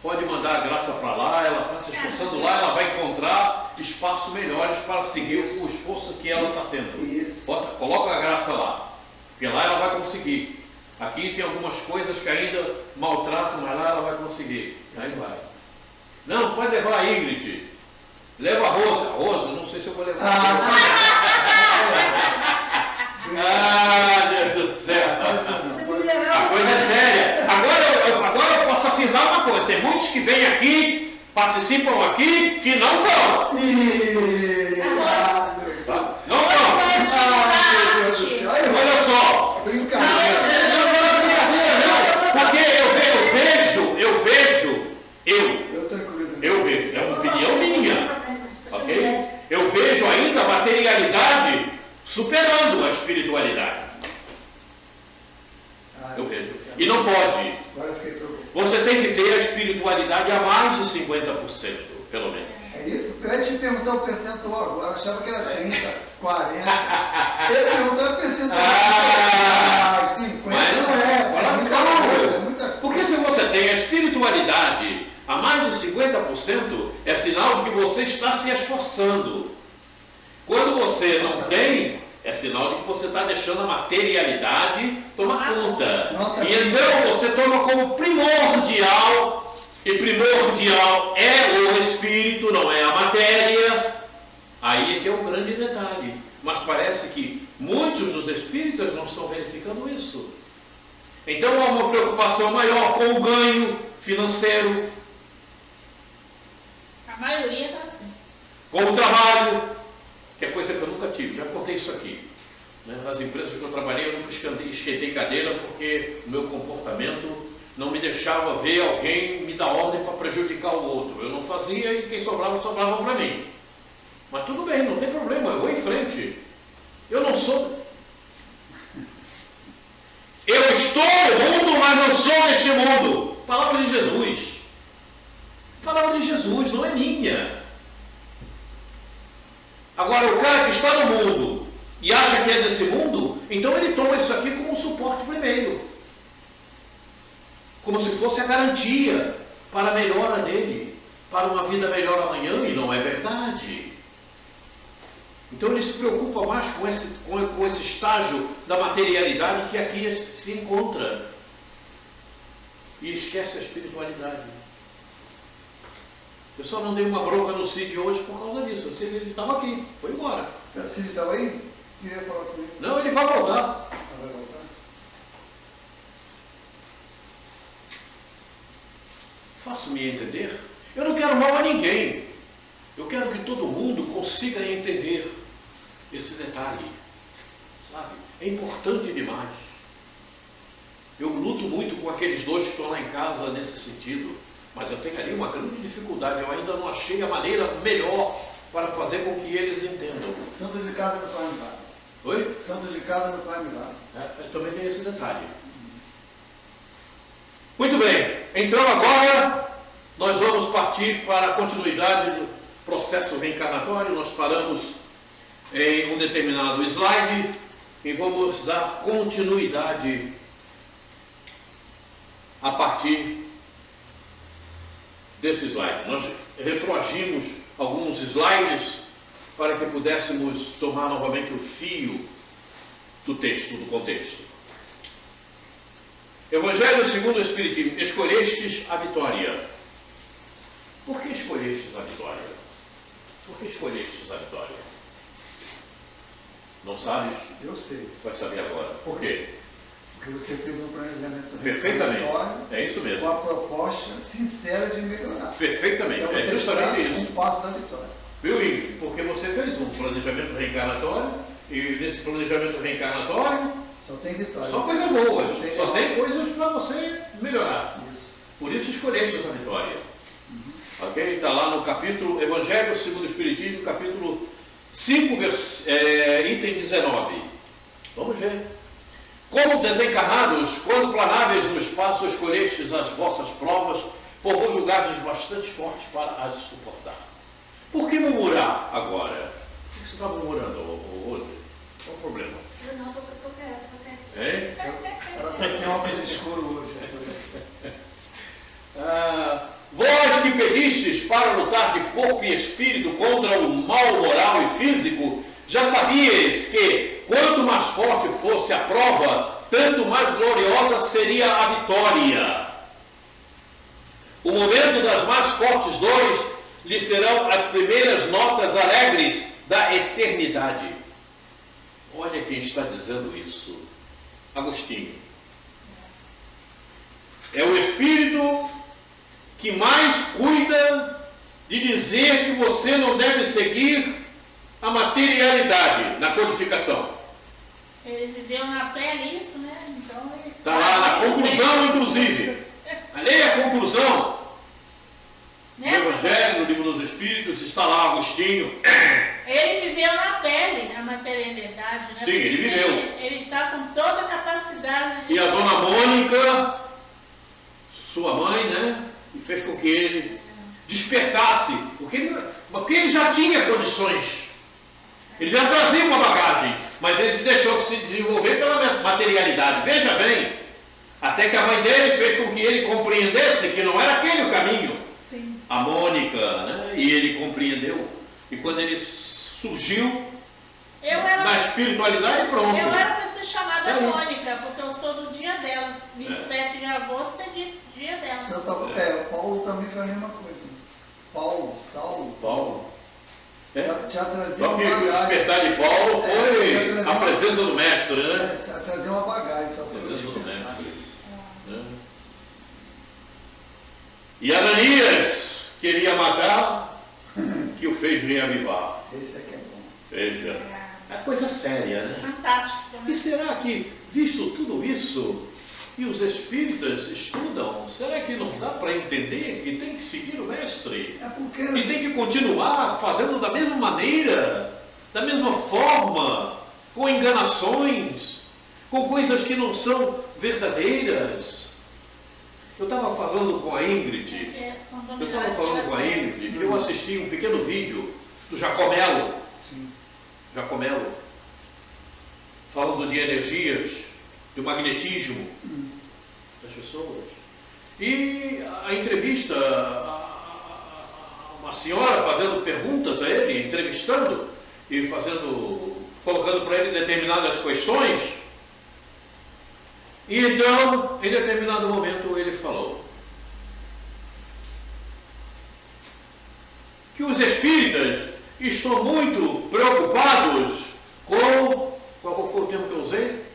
[SPEAKER 1] pode mandar a graça para lá, ela está se esforçando lá, ela vai encontrar espaços melhores para seguir o esforço que ela está tendo.
[SPEAKER 3] Isso.
[SPEAKER 1] Coloca a graça lá, porque lá ela vai conseguir. Aqui tem algumas coisas que ainda maltratam, mas lá ela vai conseguir. Aí vai. Não, pode levar a Ingrid. Leva a Rosa. Rosa, não sei se eu vou levar. Deus do céu. A coisa é séria. Agora eu posso afirmar uma coisa. Tem muitos que vêm aqui, participam aqui, que não vão. Não vão. Olha só.
[SPEAKER 3] Brincadeira.
[SPEAKER 1] Não. Porque eu vejo, é uma opinião minha. Ok? Eu vejo ainda a materialidade superando a espiritualidade. Eu vejo. E não pode. Você tem que ter a espiritualidade a mais de 50%, pelo menos.
[SPEAKER 3] É isso? Eu ia te perguntar o percentual agora. Eu achava que era 30, 40. Eu ia perguntar o percentual. 50
[SPEAKER 1] mas
[SPEAKER 3] não é. É muita coisa. Muita coisa.
[SPEAKER 1] Porque se você tem a espiritualidade a mais de 50%, é sinal de que você está se esforçando. Quando você não tem, é sinal de que você está deixando a materialidade tomar conta. E então você toma como primordial, e primordial é o espírito, não é a matéria. Aí é que é o grande detalhe. Mas parece que muitos dos espíritas não estão verificando isso. Então há uma preocupação maior com o ganho financeiro.
[SPEAKER 2] A maioria está assim.
[SPEAKER 1] Com o trabalho, que é coisa que eu nunca tive, já contei isso aqui. Nas empresas que eu trabalhei, eu nunca esquentei cadeira porque o meu comportamento não me deixava ver alguém me dar ordem para prejudicar o outro. Eu não fazia e quem sobrava para mim. Mas tudo bem, não tem problema, eu vou em frente. Eu não sou. Eu estou no mundo, mas não sou neste mundo. Palavra de Jesus. Palavra de Jesus, não é minha. Agora, o cara que está no mundo e acha que é desse mundo, então ele toma isso aqui como um suporte primeiro. Como se fosse a garantia para a melhora dele, para uma vida melhor amanhã, e não é verdade. Então ele se preocupa mais com esse estágio da materialidade que aqui se encontra. E esquece a espiritualidade. Eu só não dei uma bronca no Cid hoje por causa disso. O Cid estava aqui, foi embora.
[SPEAKER 3] O Cid estava aí? Queria falar comigo.
[SPEAKER 1] Não, ele vai voltar.
[SPEAKER 3] Vai voltar?
[SPEAKER 1] Faço-me entender. Eu não quero mal a ninguém. Eu quero que todo mundo consiga entender esse detalhe. Sabe? É importante demais. Eu luto muito com aqueles dois que estão lá em casa nesse sentido. Mas eu tenho ali uma grande dificuldade. Eu ainda não achei a maneira melhor para fazer com que eles entendam.
[SPEAKER 3] Santo de casa não faz milagre.
[SPEAKER 1] Oi?
[SPEAKER 3] Santo de casa não faz milagre.
[SPEAKER 1] Também tem esse detalhe. Muito bem. Então agora nós vamos partir para a continuidade do processo reencarnatório. Nós paramos em um determinado slide e vamos dar continuidade a partir desse slide. Nós retroagimos alguns slides para que pudéssemos tomar novamente o fio do texto, do contexto. Evangelho segundo o Espiritismo. Escolhestes a vitória. Por que escolhestes a vitória? Por que escolhestes a vitória? Não sabes?
[SPEAKER 3] Eu sei.
[SPEAKER 1] Vai saber agora. Por quê?
[SPEAKER 3] Porque você fez um planejamento
[SPEAKER 1] Perfeitamente. É isso mesmo.
[SPEAKER 3] Com a proposta sincera de melhorar.
[SPEAKER 1] Perfeitamente.
[SPEAKER 3] Então,
[SPEAKER 1] é justamente isso.
[SPEAKER 3] Um passo da vitória.
[SPEAKER 1] Viu, Ingrid? Porque você fez um planejamento reencarnatório e nesse planejamento reencarnatório
[SPEAKER 3] só tem vitória.
[SPEAKER 1] só coisas boas. Só tem coisas para você melhorar.
[SPEAKER 3] Isso.
[SPEAKER 1] Por isso escolheste essa vitória. Ok? Está lá no capítulo Evangelho segundo o Espiritismo, capítulo 5, item 19. Vamos ver. Como desencarnados, quando planáveis no espaço, escolhestes as vossas provas, por vos julgardes bastante fortes para as suportar. Por que murmurar agora? Por que você está murmurando, Rodrigo? Qual o problema?
[SPEAKER 4] Eu não, estou quieto.
[SPEAKER 1] Hein?
[SPEAKER 3] Ela está sem óculos escuros hoje.
[SPEAKER 1] que pedistes para lutar de corpo e espírito contra o mal moral e físico, já sabias que, quanto mais forte fosse a prova, tanto mais gloriosa seria a vitória. O momento das mais fortes dores lhe serão as primeiras notas alegres da eternidade. Olha quem está dizendo isso. Agostinho. É o Espírito que mais cuida de dizer que você não deve seguir a materialidade na codificação.
[SPEAKER 2] Ele viveu na pele isso, né? Então ele
[SPEAKER 1] Está lá na conclusão, inclusive. Leia a conclusão do Evangelho, no Livro dos Espíritos, está lá Agostinho.
[SPEAKER 2] Ele viveu na pele a materialidade, né?
[SPEAKER 1] Sim, ele viveu.
[SPEAKER 2] Ele está com toda a capacidade de...
[SPEAKER 1] E a dona Mônica, sua mãe, né? E fez com que ele despertasse, porque ele já tinha condições. Ele já trazia uma bagagem, mas ele deixou se desenvolver pela materialidade. Veja bem, até que a mãe dele fez com que ele compreendesse que não era aquele o caminho.
[SPEAKER 2] Sim.
[SPEAKER 1] A Mônica, né? E ele compreendeu. E quando ele surgiu na espiritualidade, pronto.
[SPEAKER 2] Eu era para ser chamada Mônica, porque eu sou do dia dela. 27 de agosto é dia dela.
[SPEAKER 3] Paulo também foi a mesma coisa. Saulo. Já trazia
[SPEAKER 1] Só
[SPEAKER 3] uma
[SPEAKER 1] que o
[SPEAKER 3] bagagem.
[SPEAKER 1] despertar de Paulo foi a presença do mestre, né?
[SPEAKER 3] Já trazia uma bagagem. Só
[SPEAKER 1] A
[SPEAKER 3] foi
[SPEAKER 1] presença do
[SPEAKER 3] despertar.
[SPEAKER 1] mestre. Né? E Ananias queria matar, que o fez reavivar.
[SPEAKER 3] Esse aqui é bom.
[SPEAKER 1] Veja, é coisa séria, né?
[SPEAKER 2] Fantástico.
[SPEAKER 1] E será que, visto tudo isso, e os espíritas estudam, será que não dá para entender que tem que seguir o mestre?
[SPEAKER 3] É porque...
[SPEAKER 1] E tem que continuar fazendo da mesma maneira, da mesma forma, com enganações, com coisas que não são verdadeiras. Eu estava falando com a Ingrid, que eu assisti um pequeno vídeo do Jacomelo, falando de energias, do magnetismo das pessoas. E a entrevista, uma senhora fazendo perguntas a ele, entrevistando e colocando para ele determinadas questões. E então, em determinado momento, ele falou que os espíritas estão muito preocupados com... Qual foi o termo que eu usei?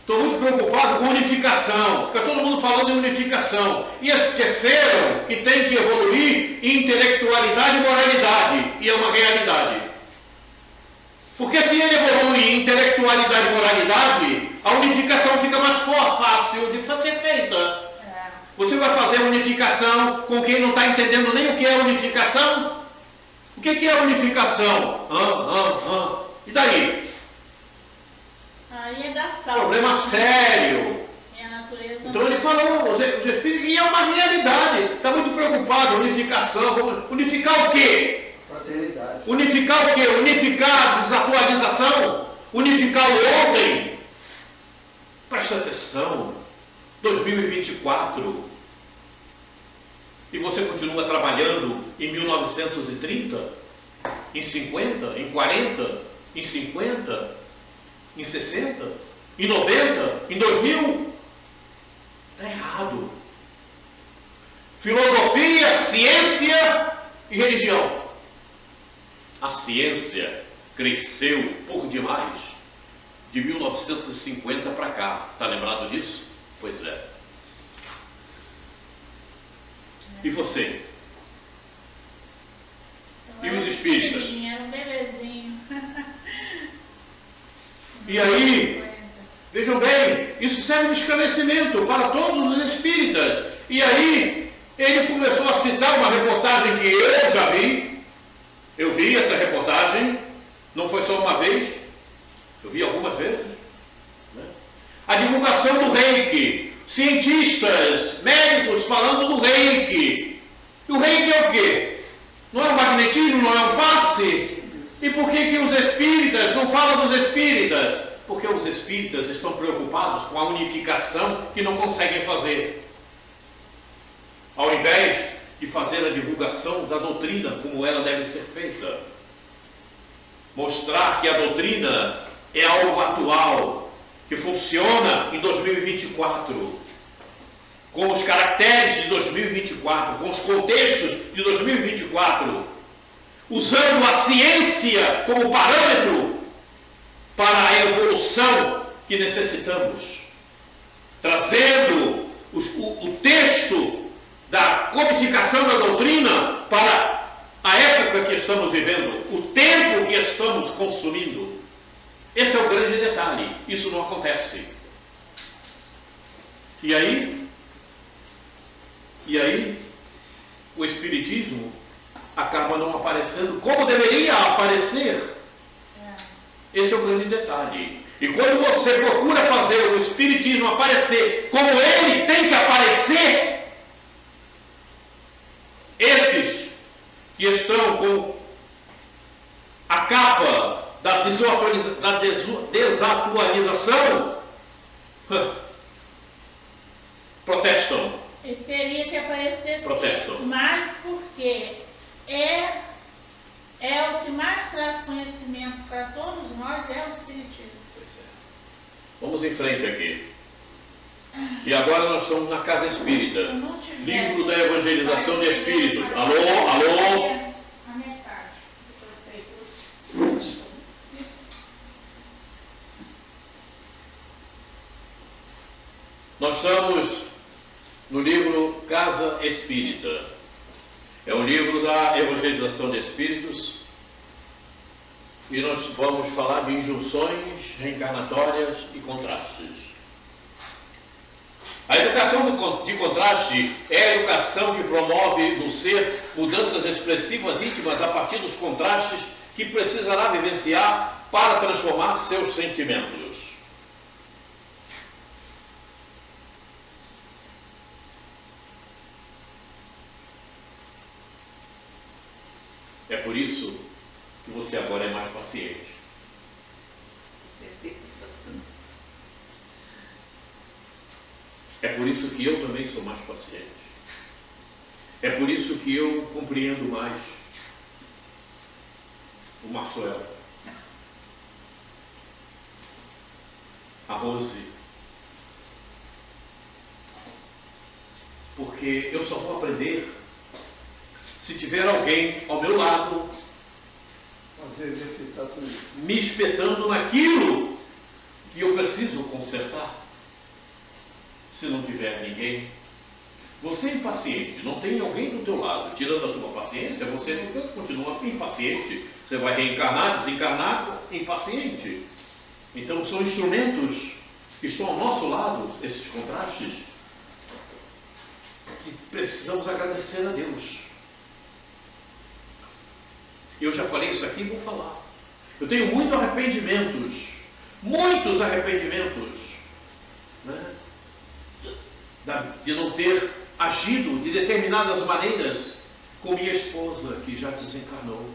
[SPEAKER 1] Estou muito preocupado com unificação. Fica todo mundo falando em unificação. E esqueceram que tem que evoluir em intelectualidade e moralidade. E é uma realidade. Porque se ele evolui em intelectualidade e moralidade, a unificação fica mais fácil de ser feita. Você vai fazer unificação com quem não está entendendo nem o que é unificação? O que é unificação? E daí?
[SPEAKER 2] Aí é da saúde.
[SPEAKER 1] Problema sério.
[SPEAKER 2] É a natureza.
[SPEAKER 1] Então ele falou, os espíritos, e é uma realidade. Está muito preocupado, unificação. Unificar o quê?
[SPEAKER 3] Fraternidade.
[SPEAKER 1] Unificar o quê? Unificar a desatualização? Unificar o ontem? Presta atenção. 2024. E você continua trabalhando em 1930, em 50, em 40, em 50, em 60, em 90, em 2000? Está errado. Filosofia, ciência e religião. A ciência cresceu por demais de 1950 para cá. Está lembrado disso? Pois é. E você? E os espíritas?
[SPEAKER 2] Era um bebezinho.
[SPEAKER 1] E aí, vejam bem, isso serve de esclarecimento para todos os espíritas. E aí, ele começou a citar uma reportagem que eu já vi. Eu vi essa reportagem, não foi só uma vez, eu vi algumas vezes. Né? A divulgação do Reiki. Cientistas, médicos falando do Reiki. E o Reiki é o quê? Não é um magnetismo, não é um passe? E por que os espíritas não falam dos espíritas? Porque os espíritas estão preocupados com a unificação que não conseguem fazer. ao invés de fazer a divulgação da doutrina como ela deve ser feita. Mostrar que a doutrina é algo atual, que funciona em 2024, com os caracteres de 2024, com os contextos de 2024, usando a ciência como parâmetro para a evolução que necessitamos, trazendo o texto da codificação da doutrina para a época que estamos vivendo, o tempo que estamos consumindo. Esse é o grande detalhe. Isso não acontece. E aí o Espiritismo acaba não aparecendo como deveria aparecer. Esse é o grande detalhe. E quando você procura fazer o Espiritismo aparecer como ele tem que aparecer, esses que estão com a capa da desatualização protestam.
[SPEAKER 2] E teria que aparecer
[SPEAKER 1] Protestam.
[SPEAKER 2] mais porque é o que mais traz conhecimento para todos nós, é o Espiritismo.
[SPEAKER 1] Pois é. Vamos em frente aqui. E agora nós estamos na Casa Espírita. Livro da Evangelização de Espíritos. Alô, alô.
[SPEAKER 2] A metade.
[SPEAKER 1] Nós estamos no livro Casa Espírita. É o livro da Evangelização de Espíritos. E nós vamos falar de injunções reencarnatórias e contrastes. A educação de contraste é a educação que promove no ser mudanças expressivas íntimas a partir dos contrastes que precisará vivenciar para transformar seus sentimentos. É por isso que você agora é mais paciente.
[SPEAKER 4] Com certeza.
[SPEAKER 1] É por isso que eu também sou mais paciente. É por isso que eu compreendo mais o Marcelo, a Rose. Porque eu só vou aprender se tiver alguém ao meu lado
[SPEAKER 3] exercitar tudo isso.
[SPEAKER 1] me espetando naquilo que eu preciso consertar. Se não tiver ninguém, você é impaciente, não tem alguém do teu lado, tirando a tua paciência, você continua impaciente, você vai reencarnar, desencarnar, impaciente. Então são instrumentos que estão ao nosso lado, esses contrastes, que precisamos agradecer a Deus. Eu já falei isso aqui e vou falar. Eu tenho muitos arrependimentos, né? De não ter agido de determinadas maneiras com minha esposa, que já desencarnou.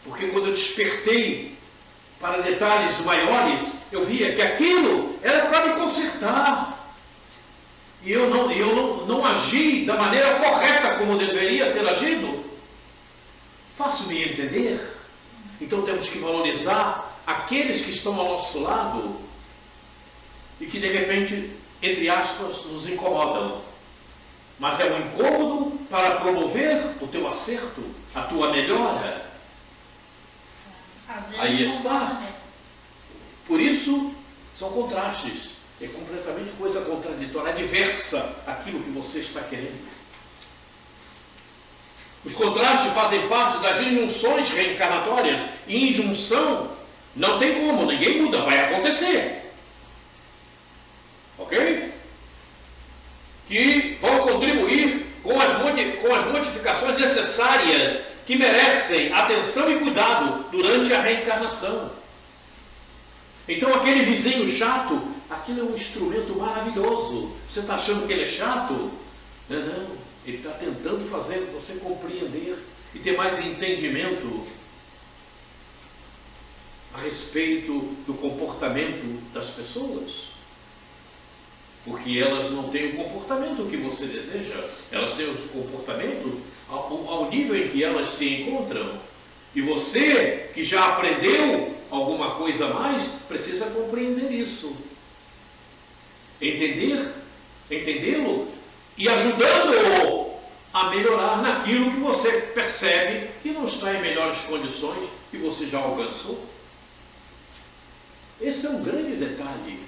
[SPEAKER 1] Porque quando eu despertei para detalhes maiores, eu via que aquilo era para me consertar. E eu não agi da maneira correta como deveria ter agido. Faço-me entender? Então temos que valorizar aqueles que estão ao nosso lado e que de repente, entre aspas, nos incomodam. Mas é um incômodo para promover o teu acerto, a tua melhora. Aí está. Por isso, são contrastes. É completamente coisa contraditória, adversa àquilo que você está querendo. Os contrastes fazem parte das injunções reencarnatórias. E injunção não tem como, ninguém muda, vai acontecer. Ok? Que vão contribuir com as modificações necessárias que merecem atenção e cuidado durante a reencarnação. Então aquele vizinho chato, aquilo é um instrumento maravilhoso. Você está achando que ele é chato? Não, ele está tentando fazer você compreender e ter mais entendimento a respeito do comportamento das pessoas. Porque elas não têm o comportamento que você deseja, elas têm o comportamento ao nível em que elas se encontram. E você, que já aprendeu alguma coisa a mais, precisa compreender isso. Entendê-lo e ajudando-o a melhorar naquilo que você percebe que não está em melhores condições que você já alcançou. Esse é um grande detalhe.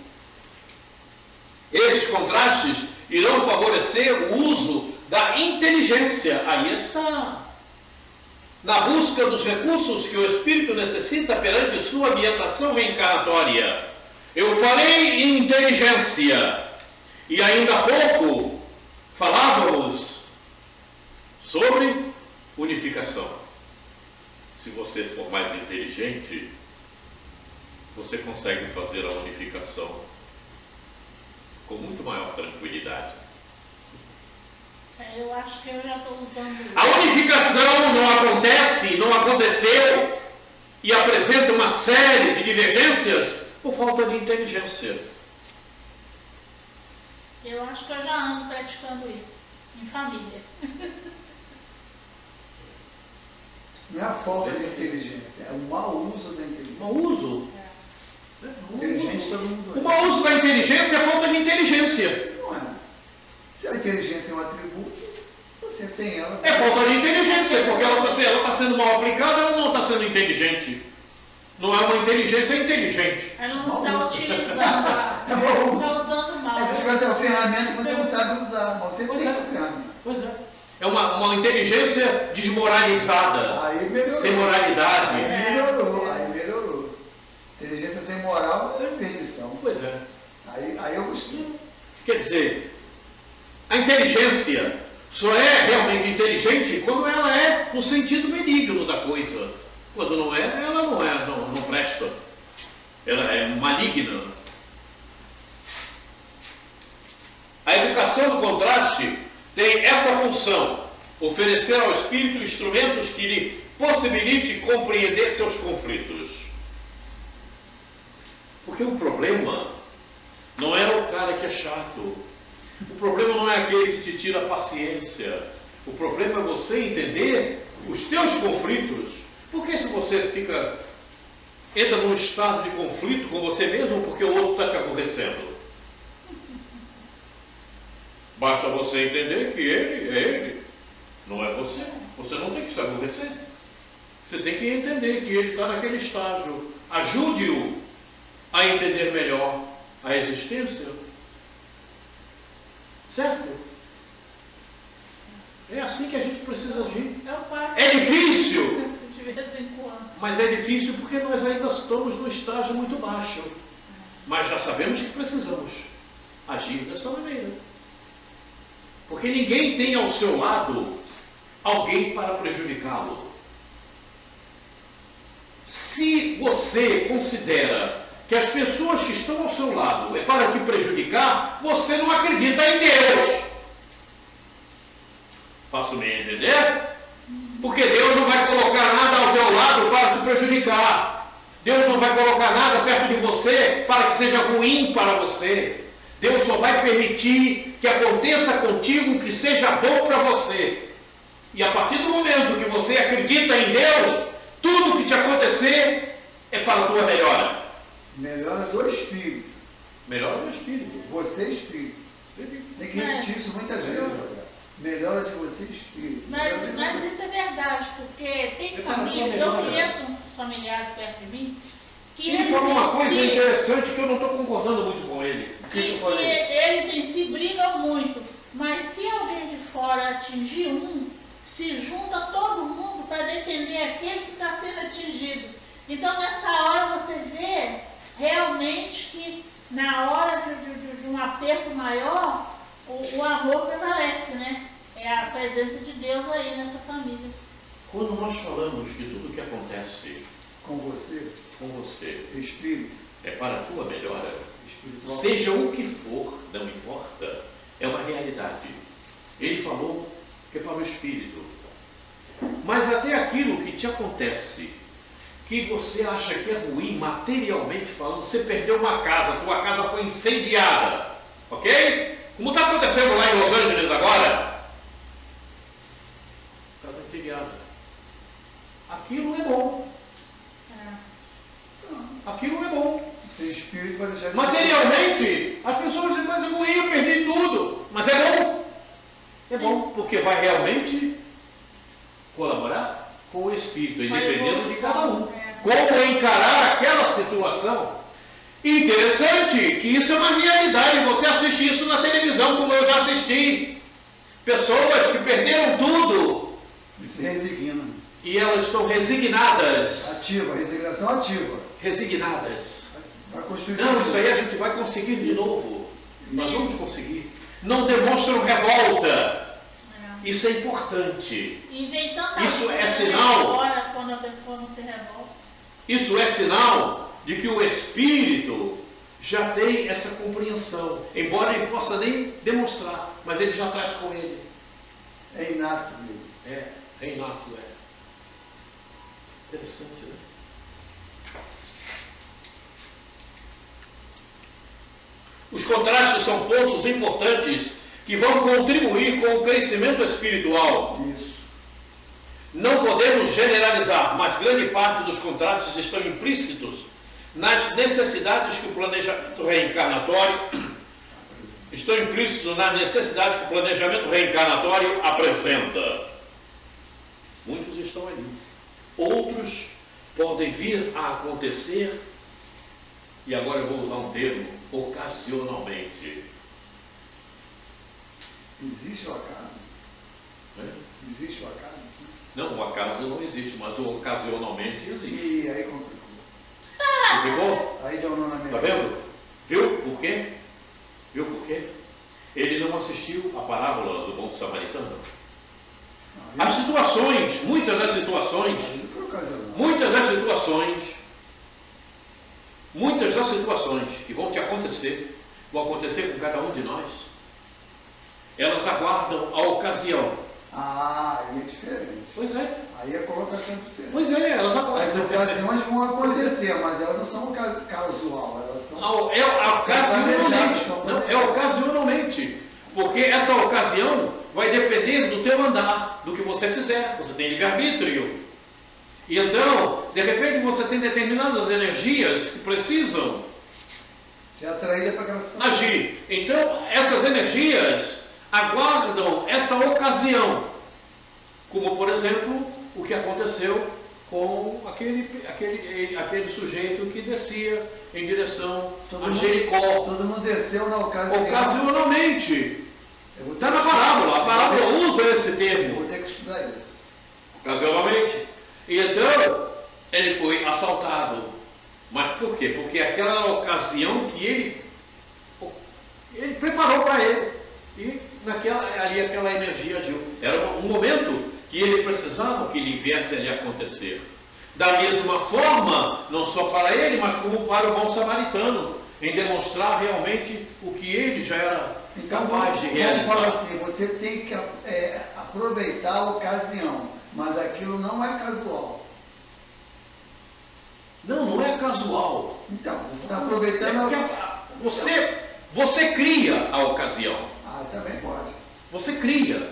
[SPEAKER 1] Esses contrastes irão favorecer o uso da inteligência. Aí está. Na busca dos recursos que o espírito necessita perante sua ambientação reencarnatória. Eu falei em inteligência. E ainda há pouco falávamos sobre unificação. Se você for mais inteligente, você consegue fazer a unificação com muito maior tranquilidade.
[SPEAKER 2] Eu acho que eu já estou usando isso.
[SPEAKER 1] A unificação não aconteceu e apresenta uma série de divergências por falta de inteligência.
[SPEAKER 2] Eu acho que eu já ando praticando isso, em família.
[SPEAKER 3] Não é a falta de inteligência, é o mau uso da inteligência.
[SPEAKER 1] Mau uso?
[SPEAKER 3] Inteligente todo mundo é.
[SPEAKER 1] O mau uso da inteligência é falta de inteligência.
[SPEAKER 3] Não é. Se a inteligência é um atributo, você tem ela.
[SPEAKER 1] É falta de inteligência, porque ela está sendo mal aplicada, ela não está sendo inteligente. Não é uma inteligência inteligente.
[SPEAKER 2] Ela não está utilizando, não está usando mal.
[SPEAKER 3] É porque você é uma ferramenta que você não sabe usar, mas você tem a ferramenta.
[SPEAKER 1] Pois é. É uma inteligência desmoralizada,
[SPEAKER 3] Aí melhorou.
[SPEAKER 1] sem moralidade.
[SPEAKER 3] Aí melhorou. Inteligência sem moral é perdição.
[SPEAKER 1] Pois é.
[SPEAKER 3] Aí eu gostei.
[SPEAKER 1] Quer dizer, a inteligência só é realmente inteligente quando ela é no sentido benigno da coisa. Quando não é, ela não presta. Ela é maligna. A educação do contraste tem essa função: oferecer ao espírito instrumentos que lhe possibilite compreender seus conflitos. Porque o problema não é o cara que é chato. O problema não é aquele que te tira a paciência. O problema é você entender os teus conflitos. Porque se você entra num estado de conflito com você mesmo porque o outro está te aborrecendo. Basta você entender que ele é ele, não é você. Você não tem que se aborrecer. Você tem que entender que ele está naquele estágio. Ajude-o a entender melhor a existência. Certo? É assim que a gente precisa agir.
[SPEAKER 2] Eu passo
[SPEAKER 1] É difícil,
[SPEAKER 2] de vez em quando.
[SPEAKER 1] mas é difícil porque nós ainda estamos num estágio muito baixo. Mas já sabemos que precisamos agir dessa maneira. Porque ninguém tem ao seu lado alguém para prejudicá-lo. Se você considera que as pessoas que estão ao seu lado é para te prejudicar, você não acredita em Deus. Faço-me entender? Porque Deus não vai colocar nada ao teu lado para te prejudicar. Deus não vai colocar nada perto de você para que seja ruim para você. Deus só vai permitir que aconteça contigo o que seja bom para você. E a partir do momento que você acredita em Deus, tudo que te acontecer é para a tua melhora.
[SPEAKER 3] Melhora do espírito.
[SPEAKER 1] Melhora do espírito.
[SPEAKER 3] Você espírito. Tem que repetir isso muitas vezes. Melhora de você espírito.
[SPEAKER 2] Mas isso é verdade, porque tem famílias, eu conheço uns familiares perto de mim, que
[SPEAKER 1] Ele
[SPEAKER 2] eles
[SPEAKER 1] falou uma coisa
[SPEAKER 2] em si,
[SPEAKER 1] interessante que eu não estou concordando muito com ele. O que eu
[SPEAKER 2] que
[SPEAKER 1] falei?
[SPEAKER 2] eles em si brigam muito, mas se alguém de fora atingir se junta todo mundo para defender aquele que está sendo atingido. Então nessa hora você vê realmente que na hora de um aperto maior, o amor prevalece, né? É a presença de Deus aí nessa família.
[SPEAKER 1] Quando nós falamos que tudo que acontece
[SPEAKER 3] Com você,
[SPEAKER 1] com você
[SPEAKER 3] espírito,
[SPEAKER 1] é para a tua melhora,
[SPEAKER 3] espiritual.
[SPEAKER 1] seja o que for, não importa, é uma realidade. Ele falou que é para o espírito. Mas até aquilo que te acontece, que você acha que é ruim, materialmente falando, você perdeu uma casa, tua casa foi incendiada. Ok? Como está acontecendo lá em Los Angeles agora? Está entediado. Aquilo é bom. Aquilo é bom.
[SPEAKER 3] Seu espírito vai deixar de
[SPEAKER 1] Materialmente, as pessoas dizem, mas é ruim, eu perdi tudo. Mas é bom. É bom, porque vai realmente colaborar com o espírito, independendo de cada um. Como encarar aquela situação. Interessante que isso é uma realidade. Você assiste isso na televisão, como eu já assisti. Pessoas que perderam tudo.
[SPEAKER 3] E se resigna.
[SPEAKER 1] E elas estão resignadas.
[SPEAKER 3] Ativa, resignação ativa.
[SPEAKER 1] Resignadas.
[SPEAKER 3] Vai construir.
[SPEAKER 1] Não, isso aí a gente vai conseguir de novo. Nós vamos conseguir. Não demonstram revolta. Isso é importante.
[SPEAKER 2] E vem tanta
[SPEAKER 1] Isso é
[SPEAKER 2] coisa
[SPEAKER 1] sinal.
[SPEAKER 2] agora quando a pessoa não se revolta.
[SPEAKER 1] Isso é sinal de que o espírito já tem essa compreensão, embora ele possa nem demonstrar, mas ele já traz com ele.
[SPEAKER 3] É inato mesmo.
[SPEAKER 1] É inato, é. Interessante, né? Os contrastes são pontos importantes que vão contribuir com o crescimento espiritual.
[SPEAKER 3] Isso.
[SPEAKER 1] Não podemos generalizar, mas grande parte dos contrastes estão implícitos nas necessidades que o planejamento reencarnatório apresenta. Muitos estão ali. Outros podem vir a acontecer, e agora eu vou usar um termo, ocasionalmente.
[SPEAKER 3] Existe o acaso?
[SPEAKER 1] Né?
[SPEAKER 3] Existe o acaso? Sim.
[SPEAKER 1] Não, o acaso não existe, mas o ocasionalmente existe.
[SPEAKER 3] E aí complicou.
[SPEAKER 1] Complicou?
[SPEAKER 3] Aí deu um nó na minha.
[SPEAKER 1] Tá vendo? Viu por quê? Viu por quê? Ele não assistiu a parábola do bom samaritano. As situações, muitas das situações que vão te acontecer, vão acontecer com cada um de nós, elas aguardam a ocasião.
[SPEAKER 3] Ah, aí é diferente.
[SPEAKER 1] Pois é.
[SPEAKER 3] Aí a colocação é diferente.
[SPEAKER 1] Pois é, elas
[SPEAKER 3] As
[SPEAKER 1] aguardam.
[SPEAKER 3] ocasiões vão acontecer, mas elas não são casual, elas são.
[SPEAKER 1] Ocasionalmente. Não, é ocasionalmente. Porque essa ocasião vai depender do teu andar, do que você fizer. Você tem livre-arbítrio. E então, de repente, você tem determinadas energias que precisam
[SPEAKER 3] Te atraída para aquela situação.
[SPEAKER 1] agir. Então, essas energias aguardam essa ocasião. Como, por exemplo, o que aconteceu com aquele sujeito que descia em direção a Jericó.
[SPEAKER 3] Todo mundo desceu na ocasião.
[SPEAKER 1] Ocasionalmente.
[SPEAKER 3] Eu vou ter
[SPEAKER 1] Está na
[SPEAKER 3] que
[SPEAKER 1] parábola. A parábola
[SPEAKER 3] eu
[SPEAKER 1] usa esse
[SPEAKER 3] vou
[SPEAKER 1] termo.
[SPEAKER 3] ter que estudar isso.
[SPEAKER 1] Ocasionalmente. E então, ele foi assaltado. Mas por quê? Porque aquela ocasião que ele preparou para ele. E ali aquela energia agiu. Era um momento que ele precisava que ele viesse ali acontecer. Da mesma forma, não só para ele, mas como para o bom samaritano, em demonstrar realmente o que ele já era capaz de realizar.
[SPEAKER 3] Vamos falar assim, você tem que aproveitar a ocasião, mas aquilo não é casual.
[SPEAKER 1] Não é casual.
[SPEAKER 3] Então, você está aproveitando
[SPEAKER 1] Você cria a ocasião.
[SPEAKER 3] Ah, também pode.
[SPEAKER 1] Você cria.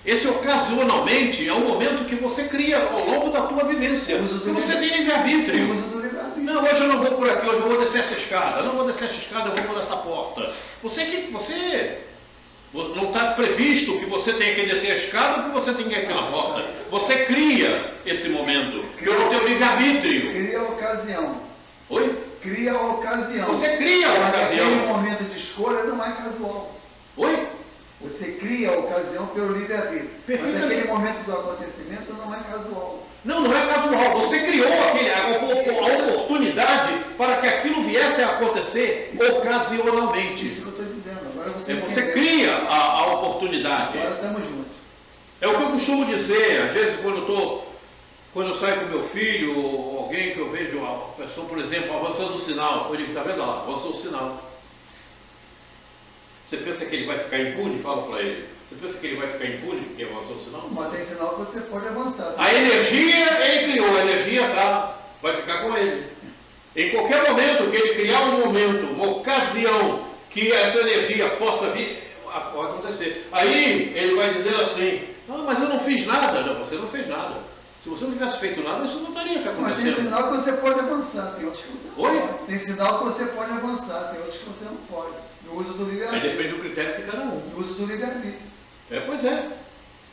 [SPEAKER 1] Esse ocasionalmente é o momento que você cria ao longo da tua vivência. Porque você tem livre-arbítrio.
[SPEAKER 3] Uso do livre-arbítrio.
[SPEAKER 1] Não, hoje eu não vou por aqui, hoje eu vou descer essa escada. Eu não vou descer essa escada, eu vou por essa porta. Você não está previsto que você tenha que descer a escada ou que você tenha que ir pela porta. Você cria esse momento pelo teu livre-arbítrio.
[SPEAKER 3] Cria a ocasião.
[SPEAKER 1] Oi?
[SPEAKER 3] Cria a ocasião.
[SPEAKER 1] Você cria a
[SPEAKER 3] Mas aquele
[SPEAKER 1] ocasião.
[SPEAKER 3] momento de escolha não é casual.
[SPEAKER 1] Oi?
[SPEAKER 3] Você cria a ocasião pelo livre-arbítrio. Mas
[SPEAKER 1] Perfeitamente.
[SPEAKER 3] aquele momento do acontecimento não é casual.
[SPEAKER 1] Não é casual. Você criou a oportunidade para que aquilo viesse a acontecer ocasionalmente.
[SPEAKER 3] Isso que eu estou dizendo. Agora você
[SPEAKER 1] Você
[SPEAKER 3] entendeu.
[SPEAKER 1] cria a oportunidade.
[SPEAKER 3] Agora estamos juntos.
[SPEAKER 1] É o que eu costumo dizer, às vezes quando eu saio com meu filho, ou alguém que eu vejo a pessoa, por exemplo, avançando o sinal, eu digo, está vendo lá, avançou o sinal. Você pensa que ele vai ficar impune? Fala para ele. Você pensa que ele vai ficar impune porque avançou o sinal?
[SPEAKER 3] Mas tem sinal que você pode avançar.
[SPEAKER 1] A energia ele criou, a energia vai ficar com ele. Em qualquer momento que ele criar um momento, uma ocasião que essa energia possa vir, pode acontecer. Aí ele vai dizer assim, mas eu não fiz nada. Não, você não fez nada. Se você não tivesse feito nada, isso não estaria acontecendo.
[SPEAKER 3] Mas tem sinal que você pode avançar, tem outros que você não
[SPEAKER 1] Oi?
[SPEAKER 3] pode. Tem sinal que você pode avançar, tem outros que você não pode. No uso do
[SPEAKER 1] Aí
[SPEAKER 3] livre-arbítrio.
[SPEAKER 1] depende do critério de cada um.
[SPEAKER 3] No uso do livre-arbítrio.
[SPEAKER 1] Pois é.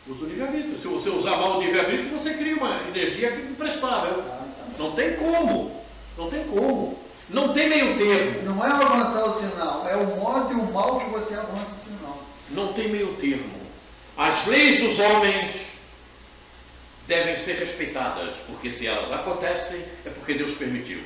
[SPEAKER 1] Uso do livre-arbítrio. Se você usar mal o livre-arbítrio, você cria uma energia imprestável.
[SPEAKER 3] Tá.
[SPEAKER 1] Não tem como. Não tem como. Não tem meio termo.
[SPEAKER 3] Não é avançar o sinal, é o modo e o mal que você avança o sinal.
[SPEAKER 1] Não tem meio termo. As leis dos homens devem ser respeitadas, porque se elas acontecem, é porque Deus permitiu.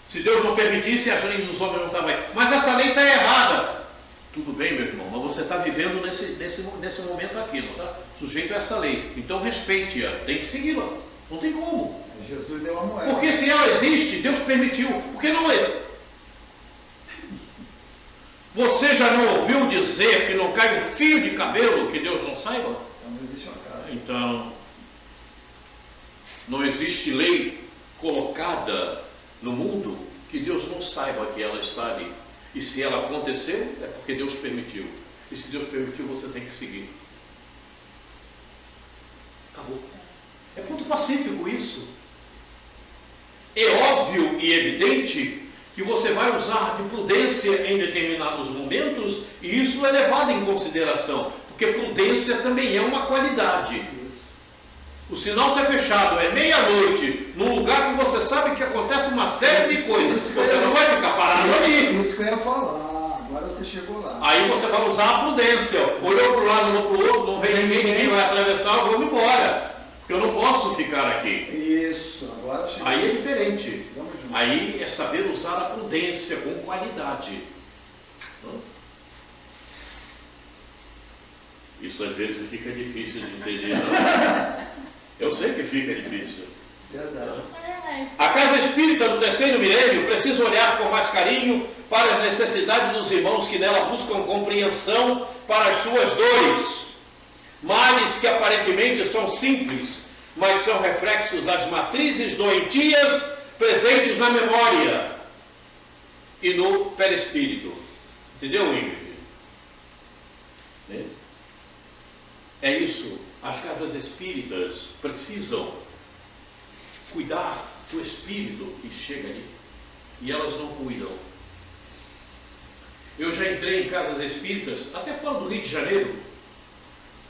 [SPEAKER 1] Se Deus não permitisse, as leis dos homens não estavam aí. Mas essa lei está errada. Tudo bem, meu irmão, mas você está vivendo nesse momento aqui, não está sujeito a essa lei. Então respeite-a, tem que segui-la. Não tem como.
[SPEAKER 3] Jesus deu a moeda.
[SPEAKER 1] Porque se ela existe, Deus permitiu. Porque não é. Você já não ouviu dizer que não cai um fio de cabelo que Deus não saiba?
[SPEAKER 3] Então não existe uma cara.
[SPEAKER 1] Então, não existe lei colocada no mundo que Deus não saiba que ela está ali. E se ela aconteceu, é porque Deus permitiu. E se Deus permitiu, você tem que seguir. Acabou. É ponto pacífico isso. É óbvio e evidente que você vai usar de prudência em determinados momentos, e isso é levado em consideração, porque prudência também é uma qualidade. O sinal está fechado, é meia-noite, num lugar que você sabe que acontece uma série de coisas. Você não vai ficar parado ali.
[SPEAKER 3] Isso que eu ia falar, agora você chegou lá.
[SPEAKER 1] Aí você vai usar a prudência. Olhou para um lado, olhou para o outro, não vem ninguém vai atravessar, eu vou embora. Porque eu não posso ficar aqui.
[SPEAKER 3] Isso, agora chegou.
[SPEAKER 1] Aí é diferente.
[SPEAKER 3] Vamos junto.
[SPEAKER 1] Aí é saber usar a prudência com qualidade. Isso às vezes fica difícil de entender, não? Eu sei que fica difícil.
[SPEAKER 3] Verdade.
[SPEAKER 1] A casa espírita do terceiro milênio precisa olhar com mais carinho para as necessidades dos irmãos que nela buscam compreensão para as suas dores. Males que aparentemente são simples, mas são reflexos das matrizes doentias presentes na memória e no perispírito. Entendeu, Ingrid? É isso. As casas espíritas precisam cuidar do espírito que chega ali. E elas não cuidam. Eu já entrei em casas espíritas, até fora do Rio de Janeiro,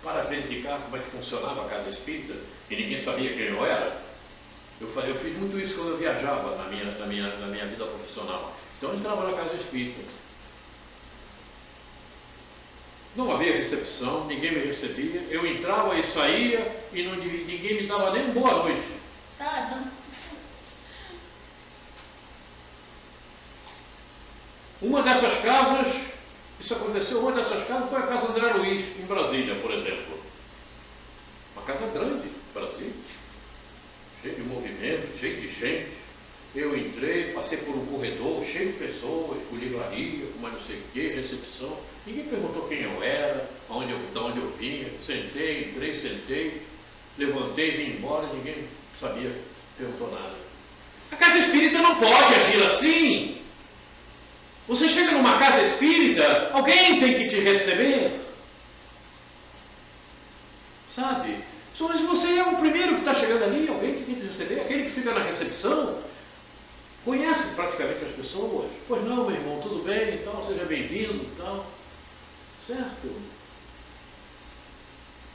[SPEAKER 1] para verificar como é que funcionava a casa espírita, e ninguém sabia quem eu era. Eu fiz muito isso quando eu viajava na minha vida profissional. Então eu entrava na casa espírita. Não havia recepção, ninguém me recebia. Eu entrava e saía e ninguém me dava nem boa noite. Uma dessas casas, isso aconteceu, uma dessas casas foi a Casa André Luiz, em Brasília, por exemplo. Uma casa grande, Brasília, cheio de movimento, cheio de gente. Eu entrei, passei por um corredor cheio de pessoas, com livraria, com mais não sei o que, recepção. Ninguém perguntou quem eu era, de onde eu vinha. Sentei, entrei, sentei, levantei, vim embora, ninguém sabia, perguntou nada. A casa espírita não pode agir assim. Você chega numa casa espírita, alguém tem que te receber. Sabe? Mas você é o primeiro que está chegando ali, alguém tem que te receber, aquele que fica na recepção. Conhece praticamente as pessoas. Pois não, meu irmão, tudo bem e tal, seja bem-vindo e tal. Certo?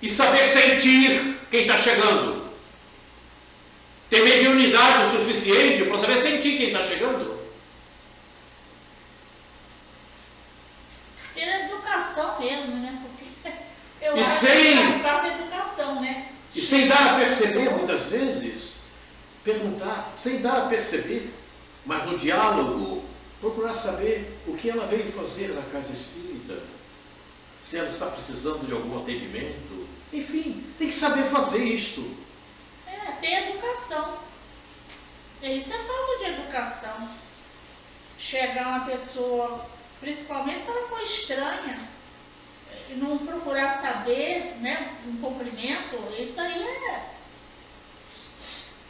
[SPEAKER 1] E saber sentir quem está chegando. Ter mediunidade o suficiente para saber sentir quem está chegando.
[SPEAKER 2] Pela educação mesmo, né? Porque eu
[SPEAKER 1] E
[SPEAKER 2] acho
[SPEAKER 1] sem-
[SPEAKER 2] que faz parte da educação, né?
[SPEAKER 1] E sem dar a perceber, muitas vezes, perguntar, sem dar a perceber, mas no diálogo, procurar saber o que ela veio fazer na casa espírita, se ela está precisando de algum atendimento. Enfim, tem que saber fazer isto.
[SPEAKER 2] Ter educação. Isso é falta de educação. Chegar uma pessoa, principalmente se ela for estranha, e não procurar saber, né, um cumprimento, isso aí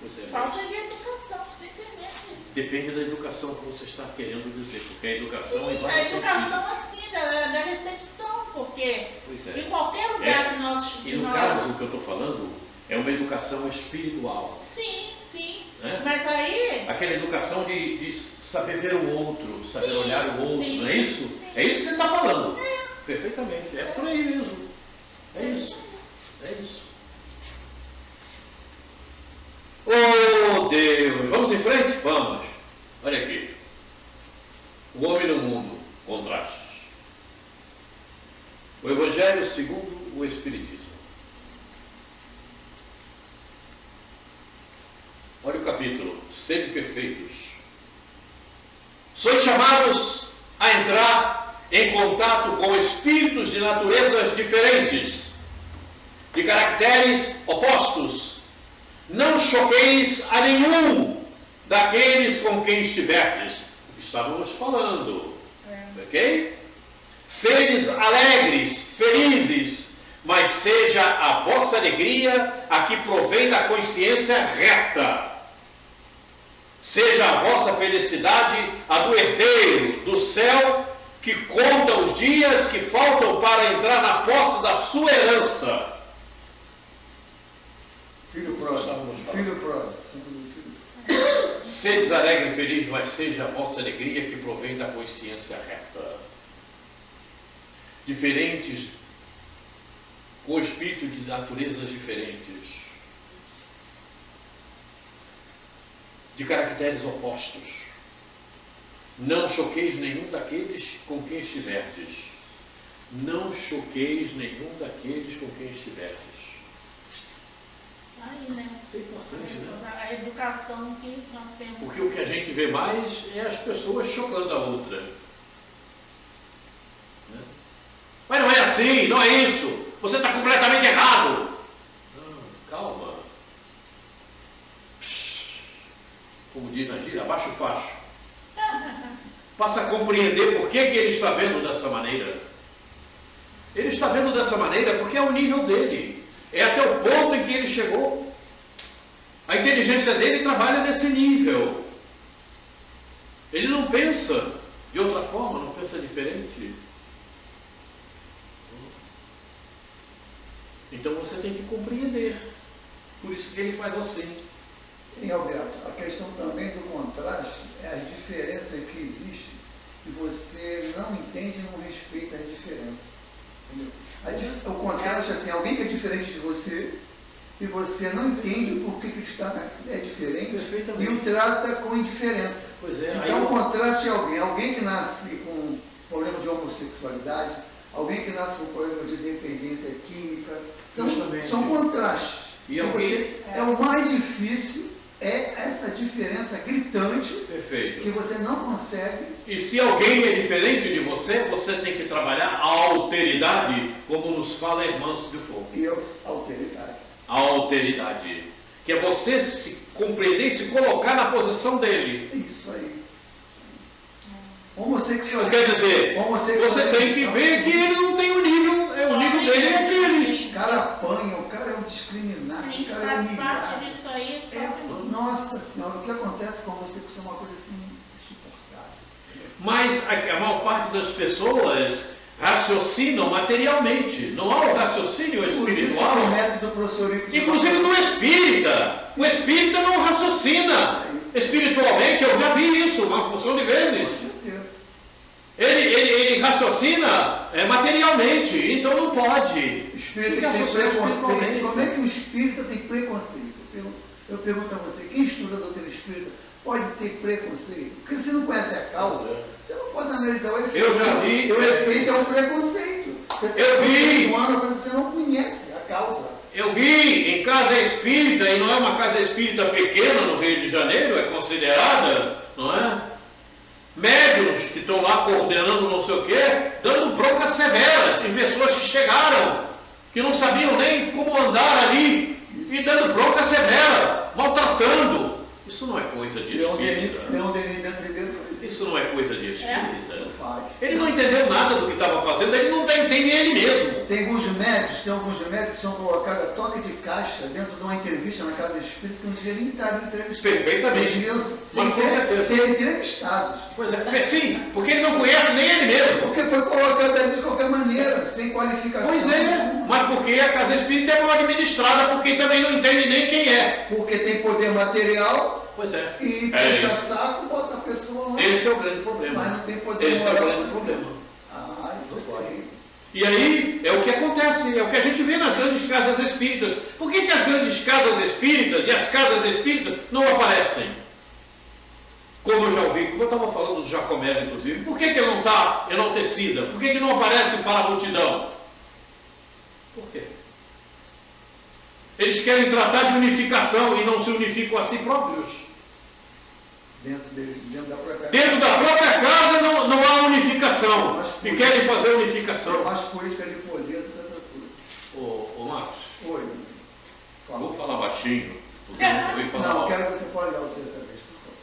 [SPEAKER 1] Pois é,
[SPEAKER 2] Falta de educação, simplesmente isso.
[SPEAKER 1] depende da educação que você está querendo dizer, porque a educação
[SPEAKER 2] Sim, a educação assim, da recepção, porque
[SPEAKER 1] Pois é.
[SPEAKER 2] em qualquer lugar que nós...
[SPEAKER 1] E no caso que eu estou falando, é uma educação espiritual.
[SPEAKER 2] Sim, sim.
[SPEAKER 1] Né?
[SPEAKER 2] Mas aí...
[SPEAKER 1] Aquela educação de saber ver o outro, saber
[SPEAKER 2] Sim,
[SPEAKER 1] olhar o outro,
[SPEAKER 2] sim,
[SPEAKER 1] não é isso?
[SPEAKER 2] sim.
[SPEAKER 1] É isso que você está falando. Perfeitamente, é por aí mesmo. É isso. É isso. Oh Deus, vamos em frente? Vamos. Olha aqui. O homem no mundo, contrastes. O Evangelho segundo o Espiritismo. Olha o capítulo, sede perfeitos. Sois chamados a entrar em contato com espíritos de naturezas diferentes, de caracteres opostos. Não choqueis a nenhum daqueles com quem estiverdes. O que estávamos falando. Ok? Sedes alegres, felizes, mas seja a vossa alegria a que provém da consciência reta. Seja a vossa felicidade a do herdeiro do céu, que conta os dias que faltam para entrar na posse da sua herança.
[SPEAKER 3] Filho pródigo. Filho pródigo.
[SPEAKER 1] Sedes alegre e feliz, mas seja a vossa alegria que provém da consciência reta. Diferentes, com espírito de naturezas diferentes, de caracteres opostos. Não choqueis nenhum daqueles com quem estiverdes. Não choqueis nenhum daqueles com quem estiverdes.
[SPEAKER 2] Aí, né?
[SPEAKER 1] Isso é importante, né?
[SPEAKER 2] A educação que nós temos.
[SPEAKER 1] Porque o que a gente vê mais é as pessoas chocando a outra. Né? Mas não é assim, não é isso. Você está completamente errado. Não, calma. Como diz na gíria, abaixa o facho. Passa a compreender por que ele está vendo dessa maneira. Ele está vendo dessa maneira porque é o nível dele. É até o ponto em que ele chegou. A inteligência dele trabalha nesse nível. Ele não pensa de outra forma, não pensa diferente. Então você tem que compreender. Por isso que ele faz assim.
[SPEAKER 3] E Alberto, a questão também do contraste é a diferença que existe e você não entende e não respeita as diferenças. O contraste é assim, alguém que é diferente de você e você não entende por que é diferente e o trata com indiferença.
[SPEAKER 1] Pois é,
[SPEAKER 3] então o contraste é alguém que nasce com problema de homossexualidade, alguém que nasce com problema de dependência química, são contrastes.
[SPEAKER 1] E alguém...
[SPEAKER 3] É o mais difícil, é essa diferença gritante.
[SPEAKER 1] Perfeito.
[SPEAKER 3] Que você não consegue.
[SPEAKER 1] E se alguém é diferente de você, você tem que trabalhar a alteridade, como nos fala a irmã de fogo.
[SPEAKER 3] E a alteridade.
[SPEAKER 1] A alteridade. Que é você se compreender e se colocar na posição dele.
[SPEAKER 3] Isso aí. Homossexualidade.
[SPEAKER 1] Quer dizer, você tem que ver que ele não tem o nível, o nível dele é aquele.
[SPEAKER 3] O cara apanha, o cara é um discriminado.
[SPEAKER 2] A gente
[SPEAKER 3] o cara
[SPEAKER 2] faz
[SPEAKER 3] é
[SPEAKER 2] parte disso aí,
[SPEAKER 3] nossa senhora, o que acontece com a homossexualidade é uma coisa assim insuportável.
[SPEAKER 1] Mas a maior parte das pessoas raciocinam materialmente. Não há o raciocínio espiritual.
[SPEAKER 3] O método do professor
[SPEAKER 1] Inclusive no espírita. O espírita não raciocina. Espiritualmente, eu já vi isso uma porção de vezes. Ele raciocina materialmente, então não pode.
[SPEAKER 3] O espírita tem preconceito. Como é que o espírita tem preconceito? Eu pergunto a você, quem estuda a doutrina espírita pode ter preconceito? Porque você não conhece a causa, você não pode analisar o efeito.
[SPEAKER 1] Eu já vi.
[SPEAKER 3] O efeito é um preconceito.
[SPEAKER 1] Eu vi.
[SPEAKER 3] Você não conhece a causa.
[SPEAKER 1] Eu vi em casa espírita, e não é uma casa espírita pequena no Rio de Janeiro, é considerada, não é? Médiuns que estão lá coordenando não sei o quê, dando broncas severas em pessoas que chegaram, que não sabiam nem como andar ali, e dando bronca severa, maltratando, Isso não é coisa de
[SPEAKER 3] Leão
[SPEAKER 1] espírita.
[SPEAKER 3] Denis Bento Ribeiro faz isso.
[SPEAKER 1] Isso não é coisa de espírita.
[SPEAKER 3] Não faz.
[SPEAKER 1] Ele não entendeu nada do que estava fazendo, ele não entende ele mesmo.
[SPEAKER 3] Tem alguns médicos que são colocados a toque de caixa dentro de uma entrevista na casa espírita que não devia nem estar entrevistado.
[SPEAKER 1] Perfeitamente. Mas com certeza.
[SPEAKER 3] Ser entrevistados.
[SPEAKER 1] Pois é, sim, porque ele não conhece nem ele mesmo.
[SPEAKER 3] Porque foi colocado ali de qualquer maneira, sem qualificação.
[SPEAKER 1] Pois é, mas porque a casa espírita é mal administrada, porque também não entende nem quem é.
[SPEAKER 3] Porque tem poder material.
[SPEAKER 1] Pois é.
[SPEAKER 3] E puxa saco, bota a pessoa lá.
[SPEAKER 1] Esse é o grande problema.
[SPEAKER 3] Mas não tem poder
[SPEAKER 1] Esse
[SPEAKER 3] moral.
[SPEAKER 1] é o grande problema.
[SPEAKER 3] Ah, isso aí.
[SPEAKER 1] E aí é o que acontece, é o que a gente vê nas grandes casas espíritas. Por que as grandes casas espíritas e as casas espíritas não aparecem? Como eu já ouvi, como eu estava falando do Jacomé, inclusive, por que não está enaltecida? Por que não aparece para a multidão? Por quê? Eles querem tratar de unificação e não se unificam a si próprios.
[SPEAKER 3] Dentro da própria casa.
[SPEAKER 1] Dentro da própria casa não há unificação. E querem fazer unificação.
[SPEAKER 3] Mais política de poder do que outra coisa.
[SPEAKER 1] Ô Marcos,
[SPEAKER 3] Oi.
[SPEAKER 1] vou falar baixinho, porque eu não ouvi falar
[SPEAKER 3] Não,
[SPEAKER 1] alto.
[SPEAKER 3] quero que você fale alto dessa vez, por favor.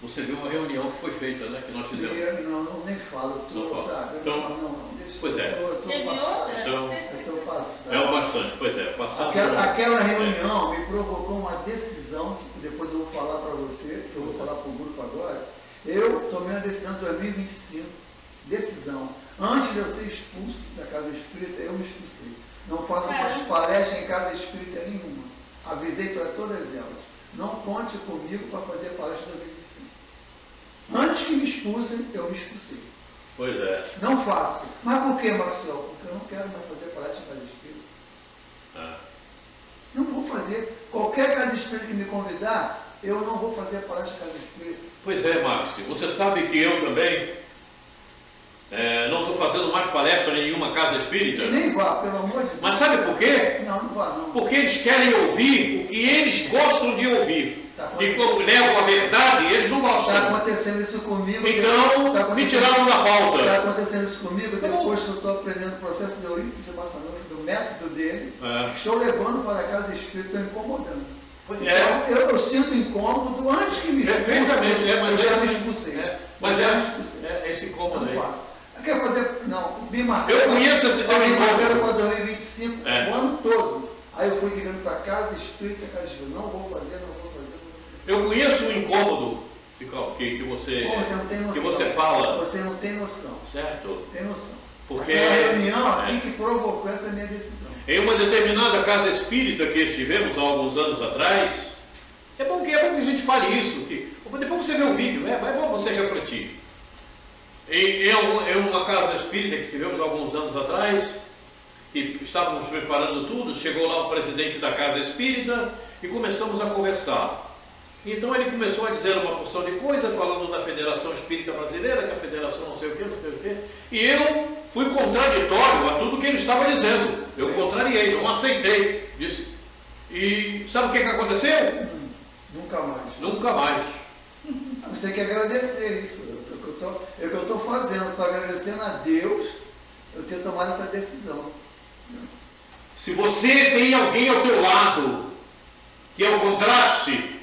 [SPEAKER 1] Você viu uma reunião que foi feita, né? Que nós fizemos.
[SPEAKER 3] Não, nem falo.
[SPEAKER 1] Não fala.
[SPEAKER 3] Sabe? Eu
[SPEAKER 1] Então,
[SPEAKER 3] não falo, não. Deixa,
[SPEAKER 1] pois é.
[SPEAKER 2] Teve
[SPEAKER 3] passado.
[SPEAKER 2] outra?
[SPEAKER 1] Então,
[SPEAKER 3] Eu estou passando.
[SPEAKER 1] é o bastante, pois é. Passado.
[SPEAKER 3] Aquela reunião me provocou uma decisão, que depois eu vou falar para você, que eu vou falar para o grupo agora. Eu tomei uma decisão em 2025. Decisão. Antes de eu ser expulso da casa espírita, eu me expulsei. Não faço mais palestra em casa espírita nenhuma. Avisei para todas elas. Não conte comigo para fazer palestra em 2025. Antes que me expulsem, eu me expulsei.
[SPEAKER 1] Pois é.
[SPEAKER 3] Não faço. Mas por que, Maxwell? Porque eu não quero mais fazer palestra em casa espírita.
[SPEAKER 1] Ah.
[SPEAKER 3] Não vou fazer. Qualquer casa espírita que me convidar, eu não vou fazer palestra em casa espírita.
[SPEAKER 1] Pois é, Max. Você sabe que eu também não estou fazendo mais palestra em nenhuma casa espírita.
[SPEAKER 3] E nem vá, pelo amor de Deus.
[SPEAKER 1] Mas sabe por quê?
[SPEAKER 3] Não vá, não.
[SPEAKER 1] Porque eles querem ouvir o que eles gostam de ouvir.
[SPEAKER 3] Tá
[SPEAKER 1] E como levam a verdade, eles não gostam.
[SPEAKER 3] Está acontecendo isso comigo.
[SPEAKER 1] Então, me tiraram da
[SPEAKER 3] Está
[SPEAKER 1] pauta.
[SPEAKER 3] acontecendo isso comigo
[SPEAKER 1] Tá
[SPEAKER 3] depois que eu estou aprendendo o processo de Eurípides de Massanufi, do método dele.
[SPEAKER 1] É.
[SPEAKER 3] Estou levando para a casa espírita, estou incomodando.
[SPEAKER 1] Pois
[SPEAKER 3] Então, eu sinto incômodo antes que me expulsem.
[SPEAKER 1] Perfeitamente,
[SPEAKER 3] Eu já me expulsei.
[SPEAKER 1] Mas
[SPEAKER 3] Eu já me expulsei.
[SPEAKER 1] esse incômodo aí.
[SPEAKER 3] Não faço. Quer fazer? Não, me marcaram.
[SPEAKER 1] Eu conheço esse teu
[SPEAKER 3] me marcaram
[SPEAKER 1] incômodo.
[SPEAKER 3] para 2025, o ano todo. Aí eu fui ligando para casa espírita, casa espírita. Não vou fazer.
[SPEAKER 1] Eu conheço o incômodo que você,
[SPEAKER 3] Pô, você não tem noção.
[SPEAKER 1] que você fala,
[SPEAKER 3] Você não tem noção.
[SPEAKER 1] certo?
[SPEAKER 3] Tem noção.
[SPEAKER 1] Porque
[SPEAKER 3] Aquela reunião aqui que provocou essa minha decisão.
[SPEAKER 1] em uma determinada casa espírita que estivemos há alguns anos atrás, é bom que a gente fale isso, que depois você vê o vídeo, é bom você refletir. Em uma casa espírita que tivemos há alguns anos atrás, e estávamos preparando tudo, chegou lá o presidente da casa espírita e começamos a conversar. Então ele começou a dizer uma porção de coisas, falando da Federação Espírita Brasileira, que a Federação não sei o quê, e eu fui contraditório a tudo que ele estava dizendo. Eu contrariei, não aceitei. Disse. E sabe o que aconteceu?
[SPEAKER 3] Nunca mais.
[SPEAKER 1] Nunca mais.
[SPEAKER 3] Você tem que agradecer isso. É o que eu estou fazendo. Estou agradecendo a Deus eu ter tomado essa decisão.
[SPEAKER 1] Se você tem alguém ao teu lado que é o contraste,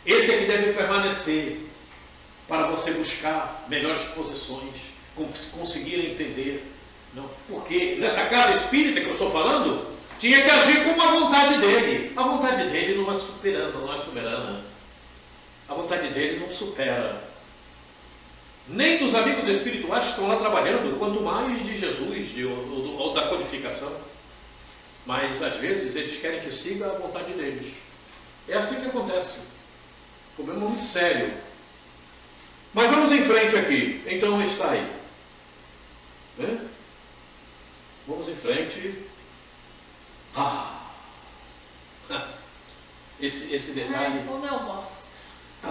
[SPEAKER 1] esse é que deve permanecer para você buscar melhores posições, conseguir entender. Não? Porque nessa casa espírita que eu estou falando, tinha que agir como a vontade dele. A vontade dele não é soberana. A vontade dele não supera. Nem dos amigos espirituais que estão lá trabalhando, quanto mais de Jesus ou da codificação. Mas às vezes eles querem que siga a vontade deles. É assim que acontece. Problema muito sério. Mas vamos em frente aqui. Então está aí. Né? Vamos em frente. Esse detalhe.
[SPEAKER 2] Ai, como eu gosto.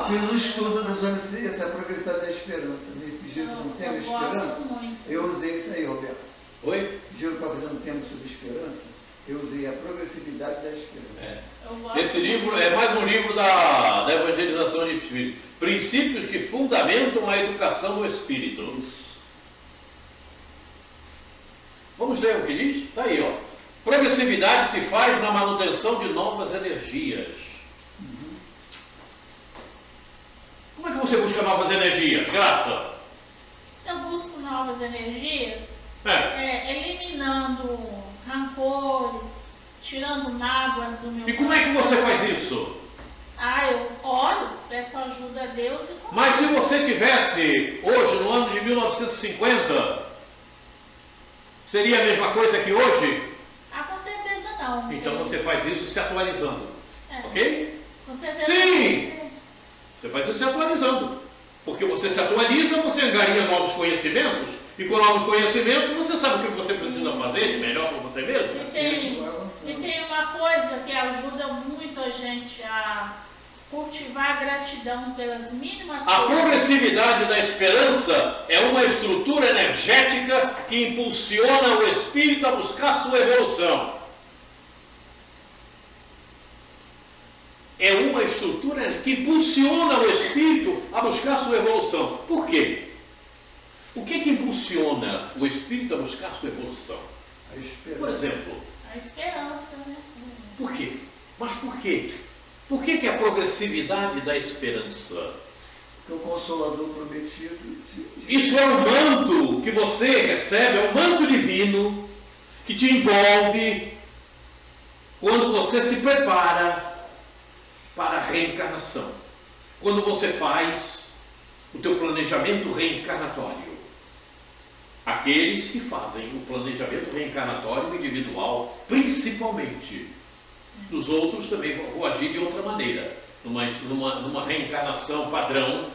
[SPEAKER 3] Fiz um estudo nos anos essa progressividade da esperança. Me pediram um tema de esperança.
[SPEAKER 2] Gosto muito.
[SPEAKER 3] Eu usei isso aí, Roberto.
[SPEAKER 1] Oi?
[SPEAKER 3] Pediram para fazer um tema sobre esperança. Eu usei a progressividade da esperança.
[SPEAKER 2] Eu gosto
[SPEAKER 1] Esse livro
[SPEAKER 2] muito.
[SPEAKER 1] é mais um livro da evangelização de espírito. Princípios que fundamentam a educação do espírito. Vamos ler o que diz? Está aí, ó. Progressividade se faz na manutenção de novas energias. você busca novas energias, Graça?
[SPEAKER 2] Eu busco novas energias,
[SPEAKER 1] É.
[SPEAKER 2] eliminando rancores, tirando mágoas do meu
[SPEAKER 1] E como é que você faz isso?
[SPEAKER 2] Eu oro, peço ajuda a Deus e consigo.
[SPEAKER 1] Mas se você tivesse hoje, no ano de 1950, seria a mesma coisa que hoje?
[SPEAKER 2] Com certeza não.
[SPEAKER 1] Então você faz isso se atualizando. Ok?
[SPEAKER 2] Com certeza
[SPEAKER 1] Sim.
[SPEAKER 2] não.
[SPEAKER 1] Você faz isso se atualizando. Porque você se atualiza, você ganharia novos conhecimentos. E com novos conhecimentos, você sabe o que você precisa fazer de melhor para você mesmo.
[SPEAKER 2] E tem uma coisa que ajuda muito a gente a cultivar a gratidão pelas mínimas
[SPEAKER 1] A
[SPEAKER 2] coisas.
[SPEAKER 1] progressividade da esperança é uma estrutura energética que impulsiona o espírito a buscar sua evolução. É uma estrutura que impulsiona o espírito a buscar sua evolução. Por quê? O que impulsiona o espírito a buscar sua evolução?
[SPEAKER 3] A esperança.
[SPEAKER 1] Por exemplo,
[SPEAKER 2] A esperança, né?
[SPEAKER 1] por quê? Mas por quê? Por que a progressividade da esperança?
[SPEAKER 3] Porque o Consolador prometido.
[SPEAKER 1] Isso é um manto que você recebe, é um manto divino que te envolve quando você se prepara para a reencarnação. Quando você faz o teu planejamento reencarnatório. Aqueles que fazem o planejamento reencarnatório individual, principalmente. Dos outros também vou agir de outra maneira. Numa reencarnação padrão,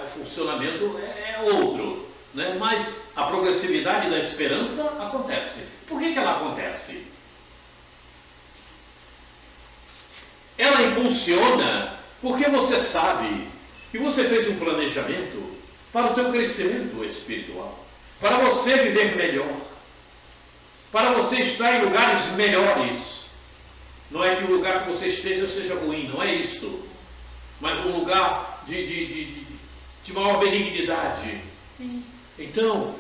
[SPEAKER 1] o funcionamento é outro. Né? Mas a progressividade da esperança acontece. Por que ela acontece? Ela impulsiona porque você sabe que você fez um planejamento para o teu crescimento espiritual. Para você viver melhor. Para você estar em lugares melhores. Não é que o lugar que você esteja seja ruim, não é isto. Mas um lugar de maior benignidade.
[SPEAKER 2] Sim.
[SPEAKER 1] Então,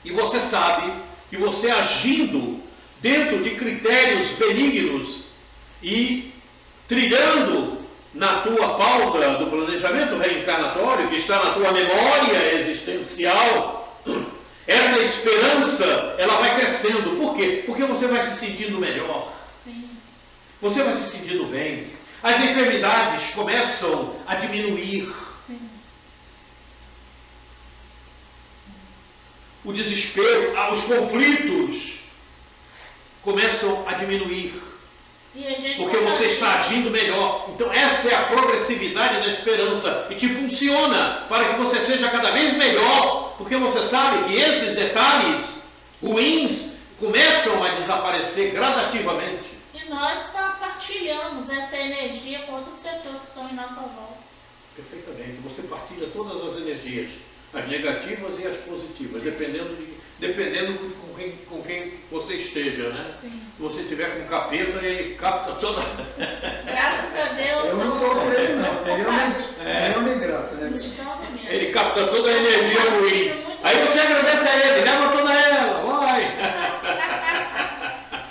[SPEAKER 1] e você sabe que você agindo dentro de critérios benignos e trilhando na tua pauta do planejamento reencarnatório, que está na tua memória existencial, essa esperança, ela vai crescendo. Por quê? Porque você vai se sentindo melhor.
[SPEAKER 2] Sim.
[SPEAKER 1] Você vai se sentindo bem. As enfermidades começam a diminuir.
[SPEAKER 2] Sim.
[SPEAKER 1] O desespero, os conflitos começam a diminuir.
[SPEAKER 2] E a gente
[SPEAKER 1] Porque você está agindo melhor. Então essa é a progressividade da esperança que te impulsiona para que você seja cada vez melhor, porque você sabe que esses detalhes ruins começam a desaparecer gradativamente.
[SPEAKER 2] E nós compartilhamos essa energia com outras pessoas que estão em nossa volta.
[SPEAKER 1] Perfeitamente. Você partilha todas as energias, as negativas e as positivas, dependendo com quem você esteja, né?
[SPEAKER 2] Sim.
[SPEAKER 1] Se você tiver com capeta, ele capta toda.
[SPEAKER 2] Graças a Deus.
[SPEAKER 3] Eu não estou com ele, não. Eu nem graça, né?
[SPEAKER 1] Ele capta toda a energia ruim. Aí você agradece a ele, leva toda ela, vai.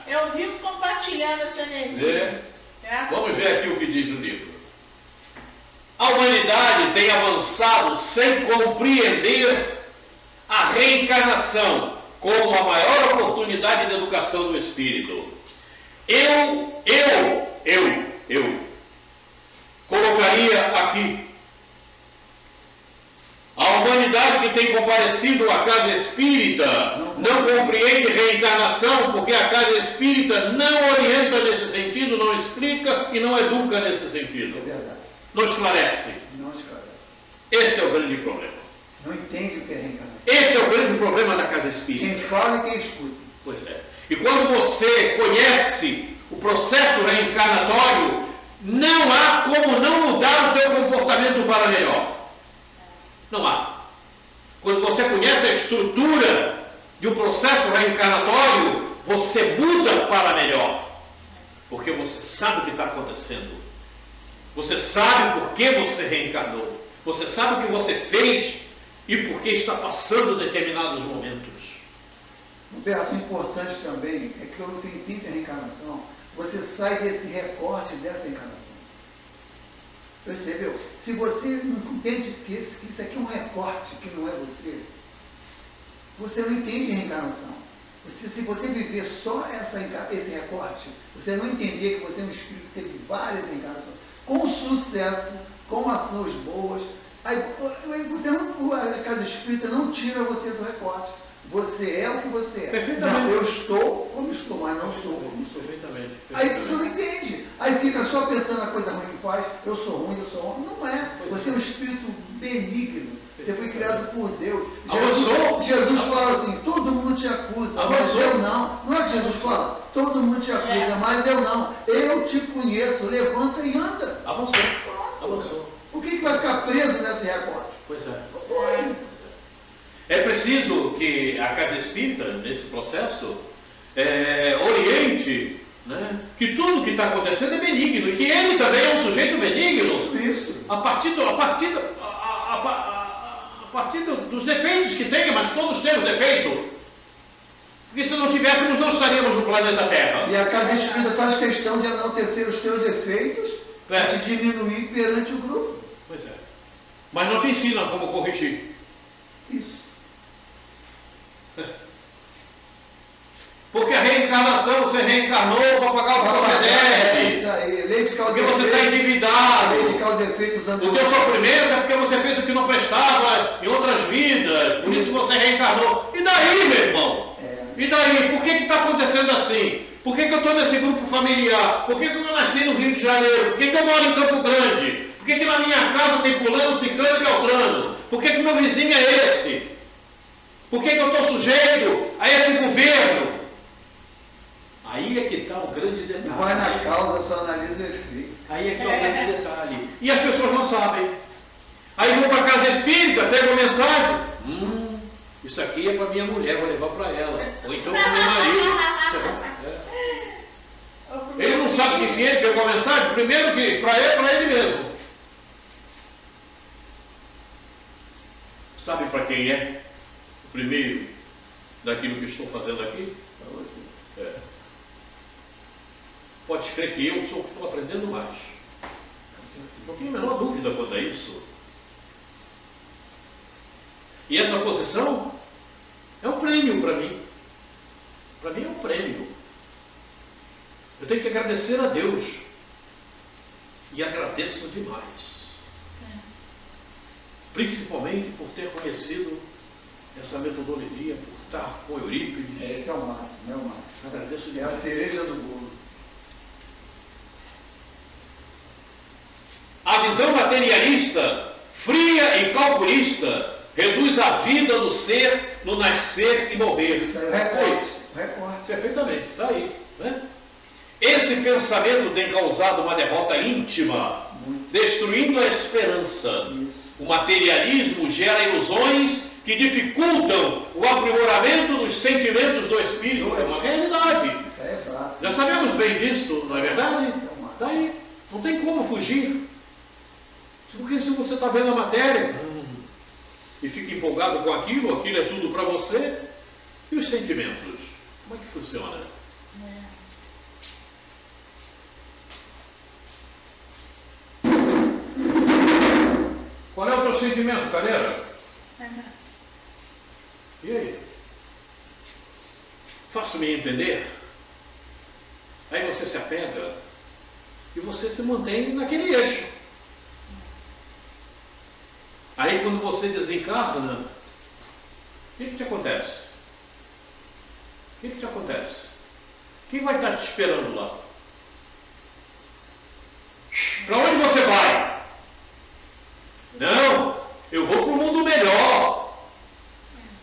[SPEAKER 2] Eu vivo compartilhando essa energia.
[SPEAKER 1] Vamos ver aqui o que diz no livro. A humanidade tem avançado sem compreender a reencarnação como a maior oportunidade de educação do espírito. Eu colocaria aqui a humanidade que tem comparecido à casa espírita não compreende reencarnação porque a casa espírita não orienta nesse sentido, não explica e não educa nesse sentido.
[SPEAKER 3] É verdade.
[SPEAKER 1] Não esclarece.
[SPEAKER 3] Não esclarece.
[SPEAKER 1] Esse é o grande problema.
[SPEAKER 3] Não entende o que é reencarnação.
[SPEAKER 1] Esse é o grande problema da casa espírita.
[SPEAKER 3] Quem fala e quem escuta.
[SPEAKER 1] Pois é. E quando você conhece o processo reencarnatório, não há como não mudar o teu comportamento para melhor. Não há. Quando você conhece a estrutura de um processo reencarnatório, você muda para melhor. Porque você sabe o que está acontecendo. Você sabe por que você reencarnou. Você sabe o que você fez e por que está passando determinados momentos.
[SPEAKER 3] Roberto, o importante também é que quando você entende a reencarnação, você sai desse recorte dessa encarnação. Percebeu? Se você não entende que isso aqui é um recorte, que não é você, você não entende reencarnação. Se você viver só esse recorte, você não entender que você é um espírito que teve várias encarnações, com sucesso, com ações boas, aí você não, a casa espírita não tira você do recorte. Você é o que você é.
[SPEAKER 1] Perfeitamente.
[SPEAKER 3] Não, eu estou como estou, mas não sou como sou.
[SPEAKER 1] Perfeitamente.
[SPEAKER 3] Aí você não entende. Aí fica só pensando na coisa ruim que faz, eu sou ruim, eu sou ruim. Não é. Você é um espírito benigno. Você foi criado por Deus. Jesus fala assim, todo mundo te acusa, mas eu não. Não é que Jesus fala? Todo mundo te acusa, mas eu não. Eu te conheço, levanta e anda.
[SPEAKER 1] Avançou.
[SPEAKER 3] Pronto.
[SPEAKER 1] Avançou.
[SPEAKER 3] Por que vai ficar preso nesse recorte?
[SPEAKER 1] Pois é.
[SPEAKER 3] Não pode.
[SPEAKER 1] É preciso que a casa espírita, nesse processo, oriente, né, que tudo que está acontecendo é benigno e que ele também é um sujeito benigno.
[SPEAKER 3] Isso.
[SPEAKER 1] A partir dos defeitos que tem, mas todos temos defeito. Porque se não tivéssemos, não estaríamos no planeta Terra.
[SPEAKER 3] E a casa espírita faz questão de enaltecer os teus defeitos para te diminuir perante o grupo.
[SPEAKER 1] Pois é. Mas não te ensina como corrigir.
[SPEAKER 3] Isso.
[SPEAKER 1] Porque a reencarnação, você reencarnou para pagar o que você deve.
[SPEAKER 3] Isso aí, lei de causa
[SPEAKER 1] Porque
[SPEAKER 3] e
[SPEAKER 1] você está
[SPEAKER 3] efeito.
[SPEAKER 1] endividado.
[SPEAKER 3] Lei de causa e efeito usando
[SPEAKER 1] O teu sofrimento é porque você fez o que não prestava em outras vidas. Por isso você reencarnou. E daí, meu irmão? E daí? Por que está acontecendo assim? Por que eu estou nesse grupo familiar? Por que eu nasci no Rio de Janeiro? Por que eu moro em Campo Grande? Por que na minha casa tem fulano, ciclano e beltrano? Por que meu vizinho é esse? Por que eu estou sujeito a esse governo? Aí é que está o grande detalhe.
[SPEAKER 3] Não vai na causa, só analisa o efeito.
[SPEAKER 1] Aí é que está o grande detalhe. E as pessoas não sabem. Aí vão para a casa espírita, pegam mensagem. Isso aqui é para minha mulher, vou levar para ela. Ou então para o meu marido. Ele não sabe que se ele pegou a mensagem, primeiro que para ele mesmo. Sabe para quem é? O primeiro daquilo que estou fazendo aqui?
[SPEAKER 3] Para você.
[SPEAKER 1] Pode crer que eu sou o que estou aprendendo mais. Não tenho a menor dúvida quanto a isso. E essa posição é um prêmio para mim. Para mim é um prêmio. Eu tenho que agradecer a Deus. E agradeço demais. Principalmente por ter conhecido essa metodologia, por estar com Eurípides.
[SPEAKER 3] Esse é o máximo, é o máximo.
[SPEAKER 1] Agradeço
[SPEAKER 3] É a
[SPEAKER 1] demais.
[SPEAKER 3] cereja do bolo.
[SPEAKER 1] A visão materialista, fria e calculista, reduz a vida no ser, no nascer e morrer.
[SPEAKER 3] Isso aí é o recorte. O recorte.
[SPEAKER 1] Perfeitamente, está aí. Né? Esse pensamento tem causado uma derrota íntima, destruindo a esperança.
[SPEAKER 3] Isso.
[SPEAKER 1] O materialismo gera ilusões que dificultam o aprimoramento dos sentimentos do espírito. É uma realidade.
[SPEAKER 3] Isso aí é fácil.
[SPEAKER 1] Já sabemos bem disso, não é verdade?
[SPEAKER 3] Isso é o máximo.
[SPEAKER 1] Está aí. Não tem como fugir. Porque se você está vendo a matéria e fica empolgado com aquilo, aquilo é tudo para você, e os sentimentos? Como é que funciona? Qual é o teu sentimento, Cadeira? E aí? Faço-me entender? Aí você se apega e você se mantém naquele eixo. Aí quando você desencarna, o que te acontece? O que te acontece? Quem vai estar te esperando lá? Para onde você vai? Não, eu vou para um mundo melhor.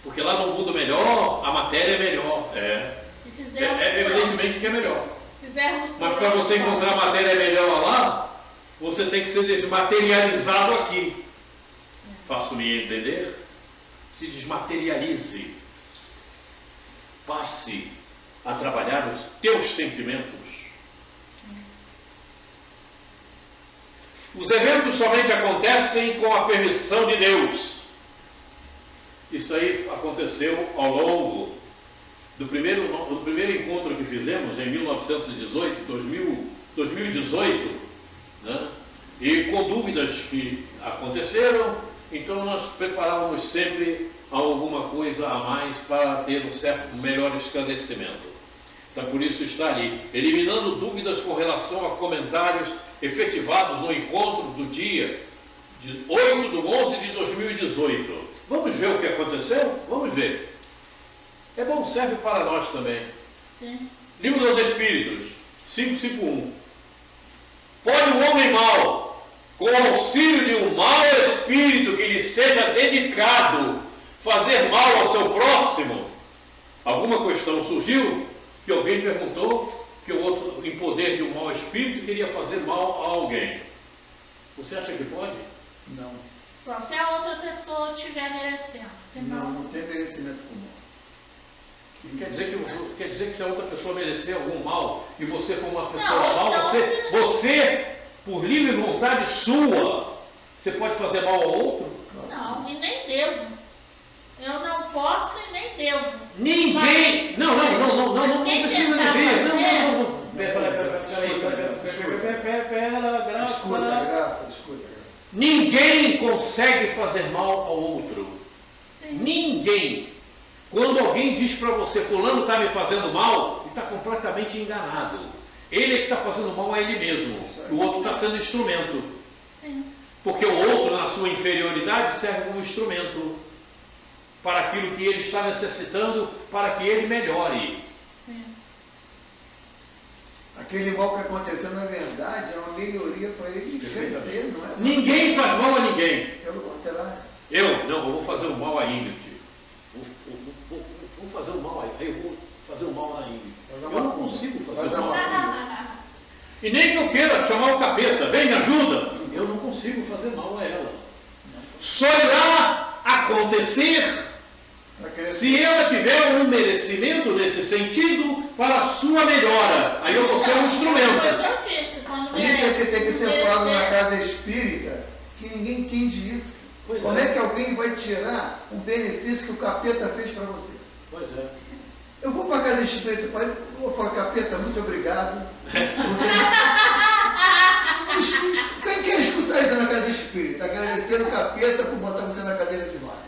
[SPEAKER 1] Porque lá no mundo melhor, a matéria é melhor. Evidentemente que é melhor. Mas para você encontrar a matéria melhor lá, você tem que ser desmaterializado aqui. Faço-me entender? Se desmaterialize. Passe a trabalhar os teus sentimentos. Os eventos somente acontecem com a permissão de Deus. Isso aí aconteceu ao longo do primeiro encontro que fizemos em 2018, né? E com dúvidas que aconteceram, então nós preparávamos sempre alguma coisa a mais para ter um melhor esclarecimento. Então por isso está ali, eliminando dúvidas com relação a comentários efetivados no encontro do dia de 8/11 de 2018. Vamos ver o que aconteceu? Vamos ver. É bom, serve para nós também.
[SPEAKER 2] Sim.
[SPEAKER 1] Livro dos Espíritos, 551. Pode o homem mau, com o auxílio de um mau espírito que lhe seja dedicado, fazer mal ao seu próximo? Alguma questão surgiu que alguém perguntou que o outro, em poder de um mau espírito, queria fazer mal a alguém. Você acha que pode?
[SPEAKER 3] Não.
[SPEAKER 2] Só se a outra pessoa estiver merecendo. Senão...
[SPEAKER 3] Não tem merecimento comum.
[SPEAKER 1] Quer dizer que se a outra pessoa merecer algum mal e você for uma pessoa
[SPEAKER 2] Não,
[SPEAKER 1] mal,
[SPEAKER 2] então
[SPEAKER 1] você, por livre vontade sua, você pode fazer mal ao outro?
[SPEAKER 2] Não, e nem devo. Eu não posso e nem devo.
[SPEAKER 1] Ninguém! Não precisa de ver. Não. Pera,
[SPEAKER 3] Graça.
[SPEAKER 1] Ninguém consegue fazer mal ao outro.
[SPEAKER 2] Sim.
[SPEAKER 1] Ninguém. Quando alguém diz para você, fulano está me fazendo mal, ele está completamente enganado. Ele é que está fazendo mal a ele mesmo. O outro está sendo instrumento.
[SPEAKER 2] Sim.
[SPEAKER 1] Porque o outro, na sua inferioridade, serve como instrumento para aquilo que ele está necessitando, para que ele melhore.
[SPEAKER 2] Sim.
[SPEAKER 3] Aquele mal que aconteceu, na verdade, é uma melhoria para ele crescer, não é?
[SPEAKER 1] Ninguém faz mal a ninguém.
[SPEAKER 3] Pelo contrário.
[SPEAKER 1] Eu vou fazer o mal a Ingrid. Vou fazer o mal a eu vou fazer o mal a Ingrid. Eu não consigo fazer o mal a Ingrid. E nem que eu queira chamar o capeta, vem me ajuda. Eu não consigo fazer mal a ela. Só irá acontecer se ela tiver um merecimento nesse sentido para a sua melhora. Aí eu vou ser um instrumento.
[SPEAKER 3] Isso é que tem que ser falado na casa espírita, que ninguém entende isso. Como é que alguém vai tirar um benefício que o capeta fez para você?
[SPEAKER 1] Pois é.
[SPEAKER 3] Eu vou para a casa espírita, eu vou falar, capeta, muito obrigado. Quem quer escutar isso na casa espírita? Agradecer o capeta por botar você na cadeira de roda.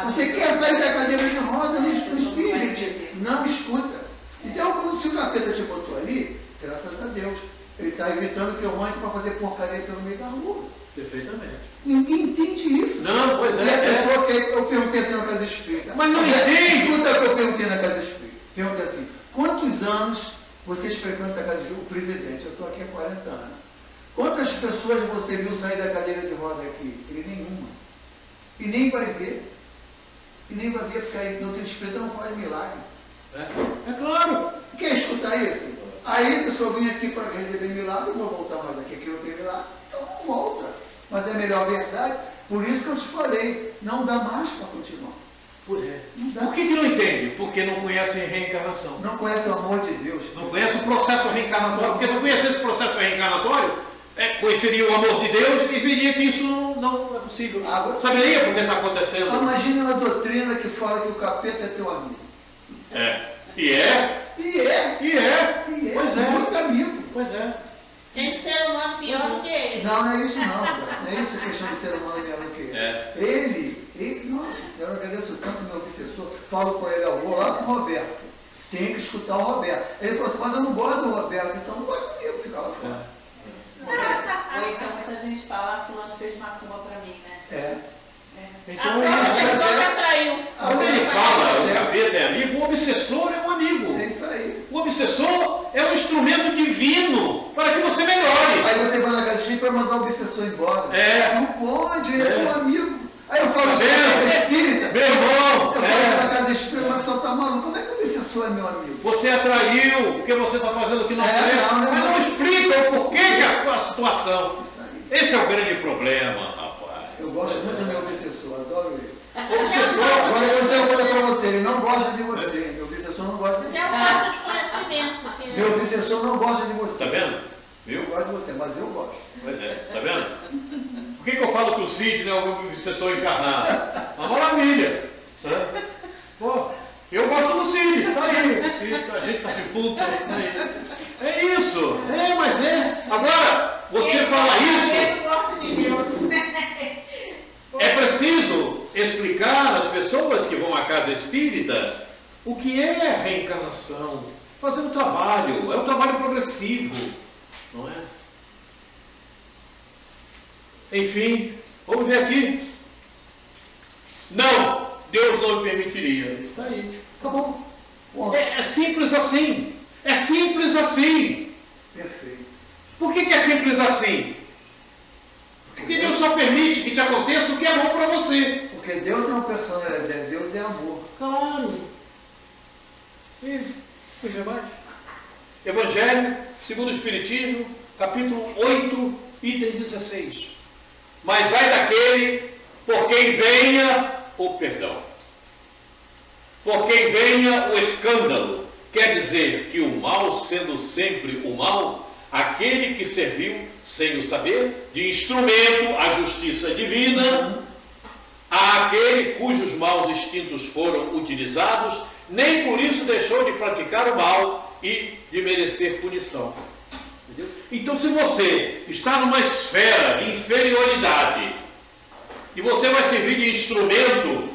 [SPEAKER 3] Você quer sair da cadeira de roda no espírito? Não escuta. Então, se o capeta te botou ali, graças a Deus, ele está evitando que eu ande para fazer porcaria pelo meio da rua.
[SPEAKER 1] Perfeitamente.
[SPEAKER 3] Ninguém entende isso.
[SPEAKER 1] Não, pois é.
[SPEAKER 3] E a pessoa que eu perguntei assim na casa espírita.
[SPEAKER 1] Mas não entende.
[SPEAKER 3] Escuta o que eu perguntei na casa espírita. Perguntei assim, quantos anos vocês frequentam a casa espírita? O presidente, eu estou aqui há 40 anos. Quantas pessoas você viu sair da cadeira de roda aqui? Ele nenhuma. E nem vai ver. E nem vai ver, porque aí no doutrina espírita não faz milagre.
[SPEAKER 1] É claro.
[SPEAKER 3] Quer escutar isso? Aí a pessoa vem aqui para receber milagre, eu vou voltar mais aqui não tem milagre. Então não volta. Mas é melhor a verdade. Por isso que eu te falei, não dá mais para continuar. Não dá.
[SPEAKER 1] Por que não entende? Porque não conhecem reencarnação.
[SPEAKER 3] Não conhece o amor de Deus.
[SPEAKER 1] Não conhece o processo reencarnatório. Porque se conhecesse o processo reencarnatório, conheceria o amor de Deus e veria que isso não é possível. Saberia por que está acontecendo.
[SPEAKER 3] Imagina uma doutrina que fala que o capeta é teu amigo.
[SPEAKER 1] E é. Pois é.
[SPEAKER 3] Muito amigo.
[SPEAKER 1] Pois é.
[SPEAKER 2] Tem ser humano pior do que ele.
[SPEAKER 3] Não é isso não. Não é isso a questão de ser humano melhor do que ele. Ele, nossa senhora, eu agradeço tanto meu obsessor. Falo com ele, eu vou lá com o Roberto. Tem que escutar o Roberto. Ele falou assim, mas eu não gosto do Roberto, então não gosto comigo, ficar lá fora.
[SPEAKER 4] Ou então muita gente fala, fulano fez macumba pra mim, né?
[SPEAKER 1] Então,
[SPEAKER 2] A pessoa que atraiu.
[SPEAKER 1] quando ele fala, o capeta é amigo, o obsessor é um amigo.
[SPEAKER 3] É isso aí.
[SPEAKER 1] O obsessor é um instrumento divino para que você melhore.
[SPEAKER 3] Aí você vai na casa de para mandar o obsessor embora. Não pode, ele é um amigo. Aí eu falo que na casa espírita.
[SPEAKER 1] Meu irmão!
[SPEAKER 3] Eu falo na casa espírita, mas só tá maluco. Como é que o obsessor é meu amigo?
[SPEAKER 1] Você atraiu porque você está fazendo o que não deve. Mas não explica o porquê que é a situação.
[SPEAKER 3] Isso aí.
[SPEAKER 1] Esse é o grande problema, rapaz.
[SPEAKER 3] Eu gosto muito do meu obsessor, adoro ele.
[SPEAKER 1] O obsessor.
[SPEAKER 3] Agora eu vou dizer uma coisa para você, ele não gosta de você. Meu obsessor não gosta de
[SPEAKER 2] Mas
[SPEAKER 3] você.
[SPEAKER 2] é um ato de conhecimento.
[SPEAKER 3] Meu obsessor não gosta de você.
[SPEAKER 1] Tá vendo? Viu?
[SPEAKER 3] Eu gosto de você, mas eu gosto.
[SPEAKER 1] Pois é, tá vendo? Por que eu falo que o Sidney é o obsessor encarnado? Uma maravilha. Né? Pô, eu gosto do Sidney, tá aí. O Sidney, a gente tá de puta. Tá aí. É isso. Mas é. Agora, você fala isso,
[SPEAKER 2] Ele gosta de Deus.
[SPEAKER 1] é preciso explicar às pessoas que vão à casa espírita o que é a reencarnação. Fazer um trabalho, é um trabalho progressivo, não é? Enfim, vamos ver aqui. Não, Deus não permitiria. Isso aí, acabou. É simples assim. É simples assim.
[SPEAKER 3] Perfeito.
[SPEAKER 1] Por que é simples assim? Porque Deus só permite que te aconteça o que é bom para você.
[SPEAKER 3] Porque Deus não é uma personalidade, Deus é amor.
[SPEAKER 1] Claro. Veja mais. Evangelho, segundo o Espiritismo, capítulo 8, item 16. Mas ai daquele por quem venha o perdão. Por quem venha o escândalo. Quer dizer que o mal, sendo sempre o mal, aquele que serviu, sem o saber, de instrumento à justiça divina, àquele cujos maus instintos foram utilizados, nem por isso deixou de praticar o mal e de merecer punição. Entendeu? Então, se você está numa esfera de inferioridade e você vai servir de instrumento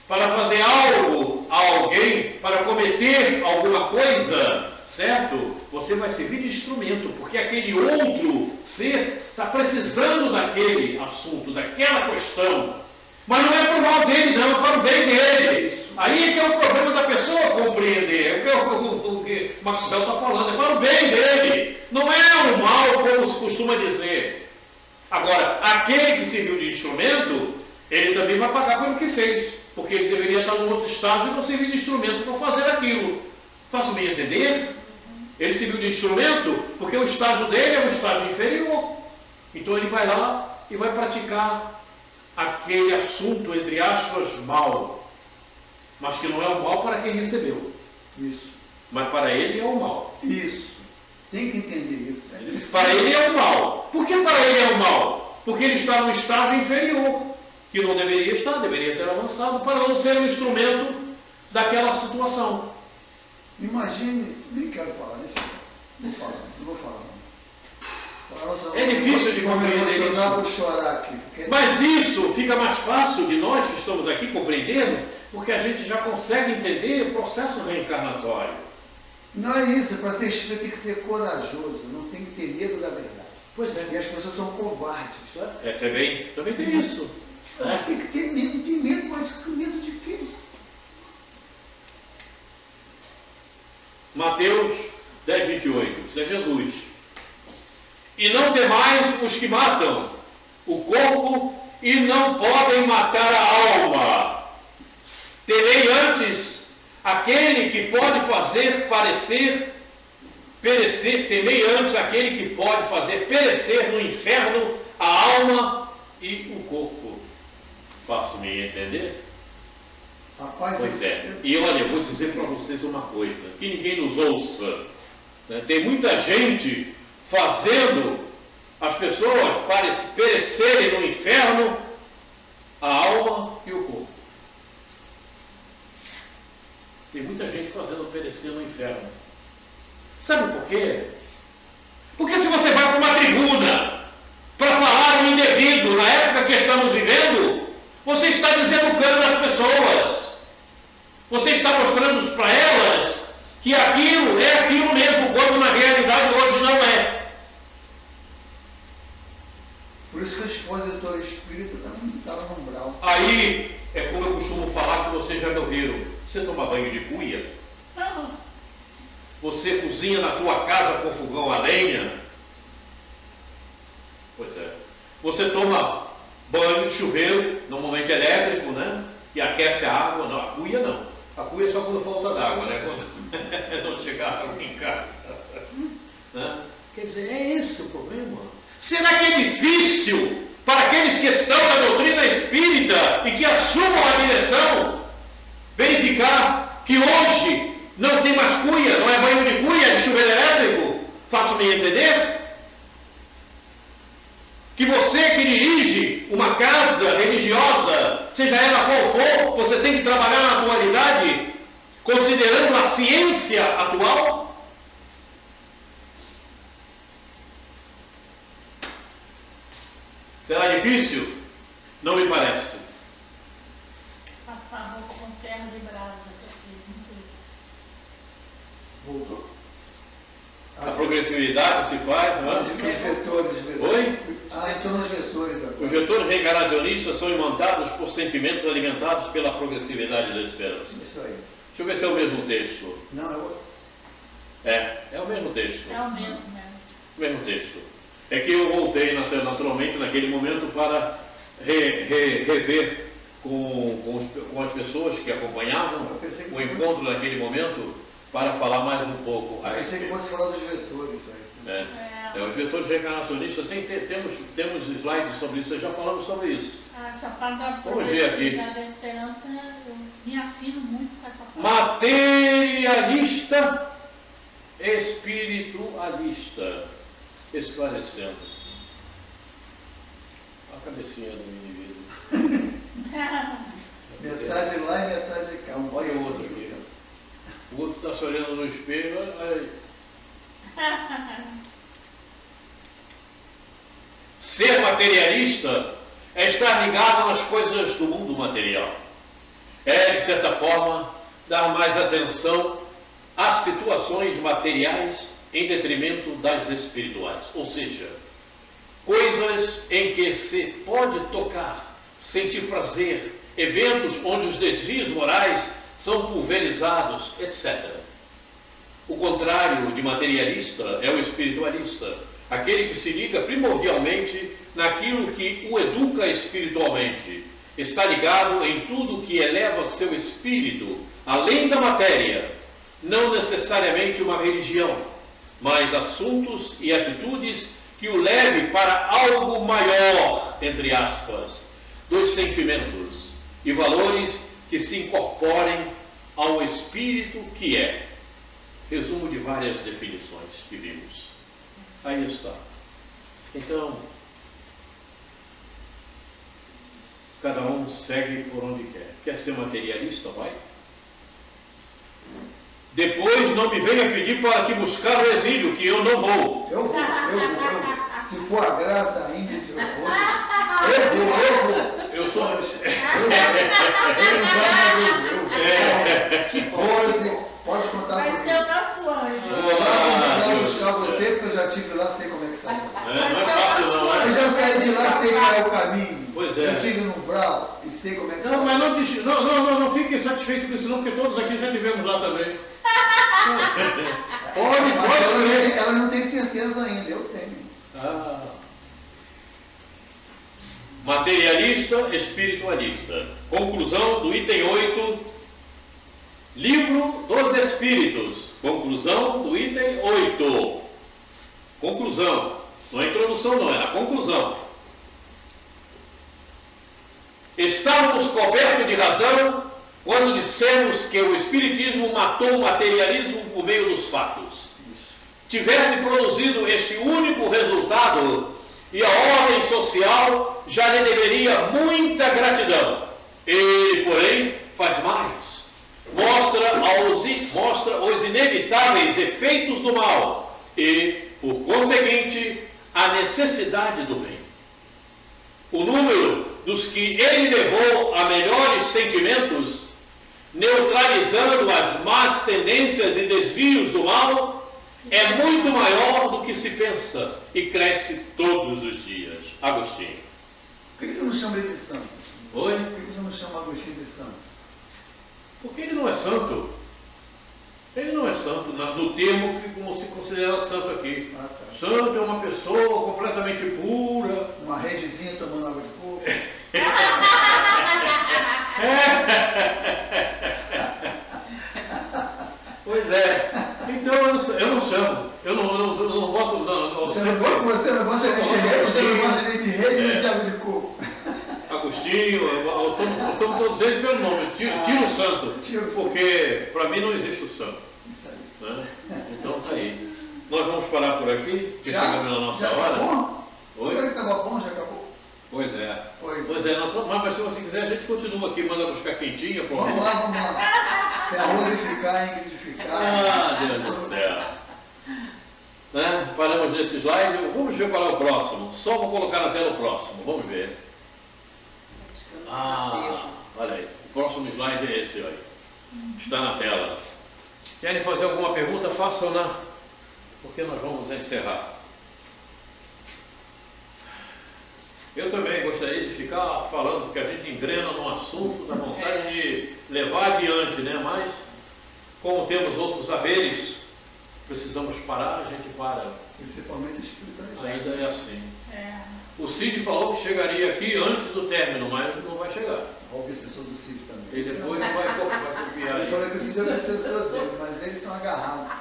[SPEAKER 1] para fazer algo a alguém, para cometer alguma coisa, certo? Você vai servir de instrumento, porque aquele outro ser está precisando daquele assunto, daquela questão. Mas não é para o mal dele, não, é para o bem dele. Aí é que é o problema da pessoa compreender. É o que Maxwell está falando, é para o bem dele. Não é o mal, como se costuma dizer. Agora, aquele que serviu de instrumento, ele também vai pagar pelo que fez. Porque ele deveria estar num outro estágio e não servir de instrumento para fazer aquilo. Faço-me entender? Ele serviu de instrumento porque o estágio dele é um estágio inferior. Então ele vai lá e vai praticar aquele assunto, entre aspas, mal. Mas que não é o mal para quem recebeu.
[SPEAKER 3] Isso.
[SPEAKER 1] Mas para ele é o mal.
[SPEAKER 3] Isso. Tem que entender isso.
[SPEAKER 1] Para ele é o mal. Por que para ele é o mal? Porque ele está num estágio inferior. Que não deveria estar, deveria ter avançado para não ser um instrumento daquela situação.
[SPEAKER 3] Imagine, nem quero falar nisso. Não vou falar.
[SPEAKER 1] É difícil de compreender isso.
[SPEAKER 3] Eu vou chorar aqui. Porque...
[SPEAKER 1] Mas isso fica mais fácil de nós que estamos aqui compreendendo, porque a gente já consegue entender o processo reencarnatório.
[SPEAKER 3] Não é isso, para ser espírita tem que ser corajoso, não tem que ter medo da verdade.
[SPEAKER 1] Pois é.
[SPEAKER 3] E as pessoas são covardes.
[SPEAKER 1] Também tem isso.
[SPEAKER 3] Tem que ter medo, tem medo, mas que medo de quê?
[SPEAKER 1] Mateus 10, 28, isso é Jesus. E não temais os que matam o corpo e não podem matar a alma. Temei antes aquele que pode fazer perecer, temei antes aquele que pode fazer perecer no inferno a alma e o corpo. Faço-me entender?
[SPEAKER 3] Rapaz,
[SPEAKER 1] pois é. E olha, eu vou dizer para vocês uma coisa, que ninguém nos ouça. Né? Tem muita gente fazendo as pessoas perecerem no inferno a alma e o corpo. Tem muita gente fazendo perecer no inferno. Sabe por quê? Porque se você vai para uma tribuna para falar o indevido na época que estamos vivendo, você está deseducando as pessoas. Você está mostrando para elas que aquilo é aquilo mesmo, quando na realidade hoje não é.
[SPEAKER 3] Por isso que a expositora espírita estava no umbral.
[SPEAKER 1] Aí é como eu costumo falar, que vocês já me ouviram. Você toma banho de cuia? Não. Você cozinha na tua casa com fogão a lenha? Pois é. Você toma banho de chuveiro, normalmente elétrico, né? E aquece a água. Não, a cuia não. A cuia é só quando falta d'água, né? Quando não chegar água em casa. Né? Quer dizer, é esse o problema. Será que é difícil para aqueles que estão na doutrina espírita e que assumam a direção verificar que hoje não tem mais cuia, não é banho de cuia, é de chuveiro elétrico? Faço-me entender? Que você que dirige uma casa religiosa, seja ela qual for, você tem que trabalhar na atualidade, considerando a ciência atual? difícil? Não me parece.
[SPEAKER 2] Passar roupa com ferro de brasa, que eu fiz muito isso.
[SPEAKER 3] Voltou.
[SPEAKER 1] A progressividade se faz, não é?
[SPEAKER 3] Os vetores.
[SPEAKER 1] Oi?
[SPEAKER 3] Então os gestores agora.
[SPEAKER 1] Os vetores reencarnacionistas são imantados por sentimentos alimentados pela progressividade da esperança.
[SPEAKER 3] Isso aí.
[SPEAKER 1] Deixa eu ver se é o mesmo texto.
[SPEAKER 3] Não, é outro.
[SPEAKER 1] É o mesmo texto.
[SPEAKER 2] É o mesmo, né?
[SPEAKER 1] O mesmo texto. É que eu voltei naturalmente naquele momento para rever com as pessoas que acompanhavam
[SPEAKER 3] Eu pensei que
[SPEAKER 1] o encontro naquele momento para falar mais um pouco.
[SPEAKER 3] Eu pensei que fosse falar dos vetores aí.
[SPEAKER 1] Os vetores reencarnacionistas, temos slides sobre isso, já falamos sobre isso.
[SPEAKER 2] Essa parte da
[SPEAKER 1] Vamos ver aqui.
[SPEAKER 2] progressividade da esperança, eu me afino muito com essa parte.
[SPEAKER 1] Materialista, espiritualista, esclarecendo. A cabecinha do indivíduo.
[SPEAKER 3] Metade lá e metade cá.
[SPEAKER 1] Olha o outro aqui. O outro está se olhando no espelho, olha aí. Ser materialista é estar ligado nas coisas do mundo material. É, de certa forma, dar mais atenção às situações materiais em detrimento das espirituais. Ou seja, coisas em que se pode tocar, sentir prazer, eventos onde os desvios morais são pulverizados, etc. O contrário de materialista é o espiritualista, aquele que se liga primordialmente naquilo que o educa espiritualmente. Está ligado em tudo que eleva seu espírito, além da matéria, não necessariamente uma religião, mas assuntos e atitudes que o leve para algo maior, entre aspas, dos sentimentos e valores que se incorporem ao espírito que é. Resumo de várias definições que vimos. Aí está. Então, cada um segue por onde quer. Quer ser materialista? Vai. Depois não me venha pedir para te buscar o exílio, que eu não vou.
[SPEAKER 3] Eu vou. Se for a graça ainda, eu vou.
[SPEAKER 1] Eu sou.
[SPEAKER 3] Que pose. Pode contar
[SPEAKER 2] Vai
[SPEAKER 3] comigo.
[SPEAKER 2] ser o nosso anjo.
[SPEAKER 3] Eu vou buscar você, porque eu já estive lá, sei como é que sai.
[SPEAKER 1] Não é fácil não,
[SPEAKER 3] Eu
[SPEAKER 1] né?
[SPEAKER 3] já saí de lá, sei qual é o caminho.
[SPEAKER 1] Pois é.
[SPEAKER 3] Eu estive no umbral e sei como é que
[SPEAKER 1] Não, mas não fiquem satisfeitos com isso não, porque todos aqui já estivemos lá também. Pode ser.
[SPEAKER 3] Ela não tem certeza ainda, eu tenho.
[SPEAKER 1] Materialista, espiritualista. Conclusão do item 8, Livro dos Espíritos. Conclusão do item 8. Conclusão. Não é introdução não, é na conclusão. Estávamos cobertos de razão quando dissemos que o Espiritismo matou o materialismo por meio dos fatos. Tivesse produzido este único resultado, e a ordem social já lhe deveria muita gratidão. Ele, porém, faz mais. Mostra os inevitáveis efeitos do mal e, por conseguinte, a necessidade do bem. O número dos que ele levou a melhores sentimentos, neutralizando as más tendências e desvios do mal, é muito maior do que se pensa e cresce todos os dias. Agostinho.
[SPEAKER 3] Por que eu não chamo ele de santo?
[SPEAKER 1] Oi?
[SPEAKER 3] Por que você não chama Agostinho de santo?
[SPEAKER 1] Porque ele não é santo. Ele não é santo no termo que se considera santo aqui.
[SPEAKER 3] Ah, tá.
[SPEAKER 1] Santo é uma pessoa completamente pura.
[SPEAKER 3] Uma redezinha tomando água de coco.
[SPEAKER 1] Pois é. Então eu não chamo. Eu não boto.
[SPEAKER 3] Você não gosta nem de rede nem de água de coco.
[SPEAKER 1] Agostinho, estamos todos eles pelo nome. Tira o santo.
[SPEAKER 3] Tira o santo.
[SPEAKER 1] Porque para mim não existe o santo.
[SPEAKER 3] Isso aí.
[SPEAKER 1] Né? Então tá aí. Nós vamos parar por aqui, porque
[SPEAKER 3] Já?
[SPEAKER 1] chegamos na nossa
[SPEAKER 3] Já
[SPEAKER 1] hora.
[SPEAKER 3] acabou?
[SPEAKER 1] Oi?
[SPEAKER 3] Agora que estava bom, já acabou?
[SPEAKER 1] Pois é.
[SPEAKER 3] Pois
[SPEAKER 1] é, mas se você quiser, a gente continua aqui, manda buscar quentinha, por
[SPEAKER 3] Vamos
[SPEAKER 1] favor.
[SPEAKER 3] lá. Se a Rose ficar, Ingrid ficar.
[SPEAKER 1] Ah, Deus do céu. Né? Paramos nesse slide. Vamos ver qual é o próximo. Só vou colocar na tela o próximo. Vamos ver. Olha aí. O próximo slide é esse aí. Está na tela. Querem fazer alguma pergunta? Façam-na, porque nós vamos encerrar. Eu também gostaria de ficar falando, porque a gente engrena num assunto, dá vontade de levar adiante, né? Mas, como temos outros haveres, precisamos parar, a gente para.
[SPEAKER 3] Principalmente a espiritualidade.
[SPEAKER 1] Ainda é assim. O Cid falou que chegaria aqui antes do término, mas não vai chegar.
[SPEAKER 3] Olha o obsessor do Cid também.
[SPEAKER 1] E depois vai copiar
[SPEAKER 3] Eu
[SPEAKER 1] aí.
[SPEAKER 3] falei que o Cid é o obsessor dele, mas eles são agarrados.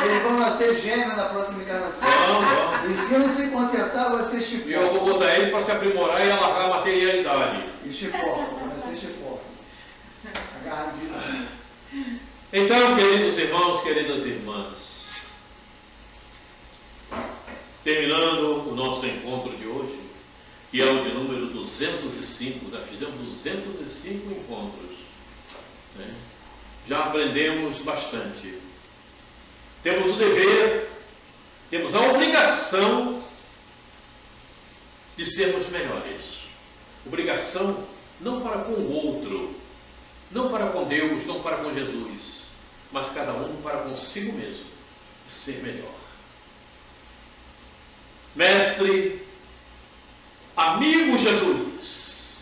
[SPEAKER 3] Eles vão nascer gêmeos na próxima encarnação.
[SPEAKER 1] Não.
[SPEAKER 3] E se não se consertar, vai ser
[SPEAKER 1] E eu
[SPEAKER 3] chipófilo.
[SPEAKER 1] vou botar ele para se aprimorar e alargar a materialidade.
[SPEAKER 3] E chipófilo, vai ser chipófilo. Agarradinho.
[SPEAKER 1] Então, queridos irmãos, queridas irmãs, terminando o nosso encontro de hoje, que é o de número 205, já fizemos 205 encontros, né? Já aprendemos bastante. Temos o dever, temos a obrigação de sermos melhores. Obrigação não para com o outro, não para com Deus, não para com Jesus, mas cada um para consigo mesmo, de ser melhor. Mestre, amigo Jesus,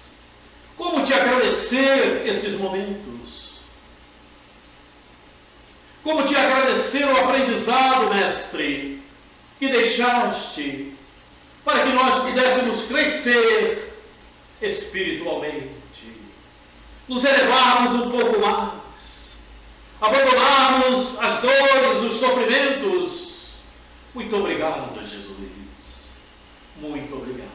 [SPEAKER 1] como te agradecer esses momentos? Como te agradecer o aprendizado, mestre, que deixaste para que nós pudéssemos crescer espiritualmente, nos elevarmos um pouco mais, abandonarmos as dores, os sofrimentos. Muito obrigado, Jesus. Muito obrigado.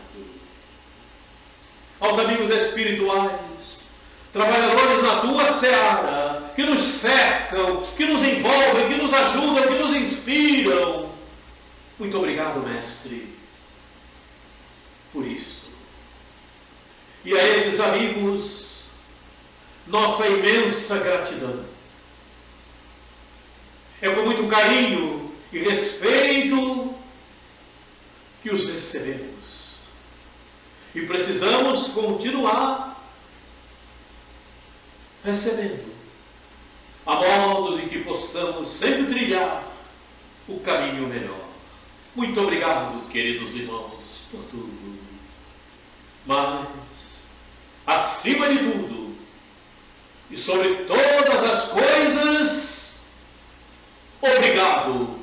[SPEAKER 1] Aos amigos espirituais, trabalhadores na tua seara, que nos cercam, que nos envolvem, que nos ajudam, que nos inspiram. Muito obrigado, mestre, por isso. E a esses amigos, nossa imensa gratidão. É com muito carinho e respeito que os recebemos. E precisamos continuar recebendo, a modo de que possamos sempre trilhar o caminho melhor. Muito obrigado, queridos irmãos, por tudo. Mas, acima de tudo, e sobre todas as coisas, obrigado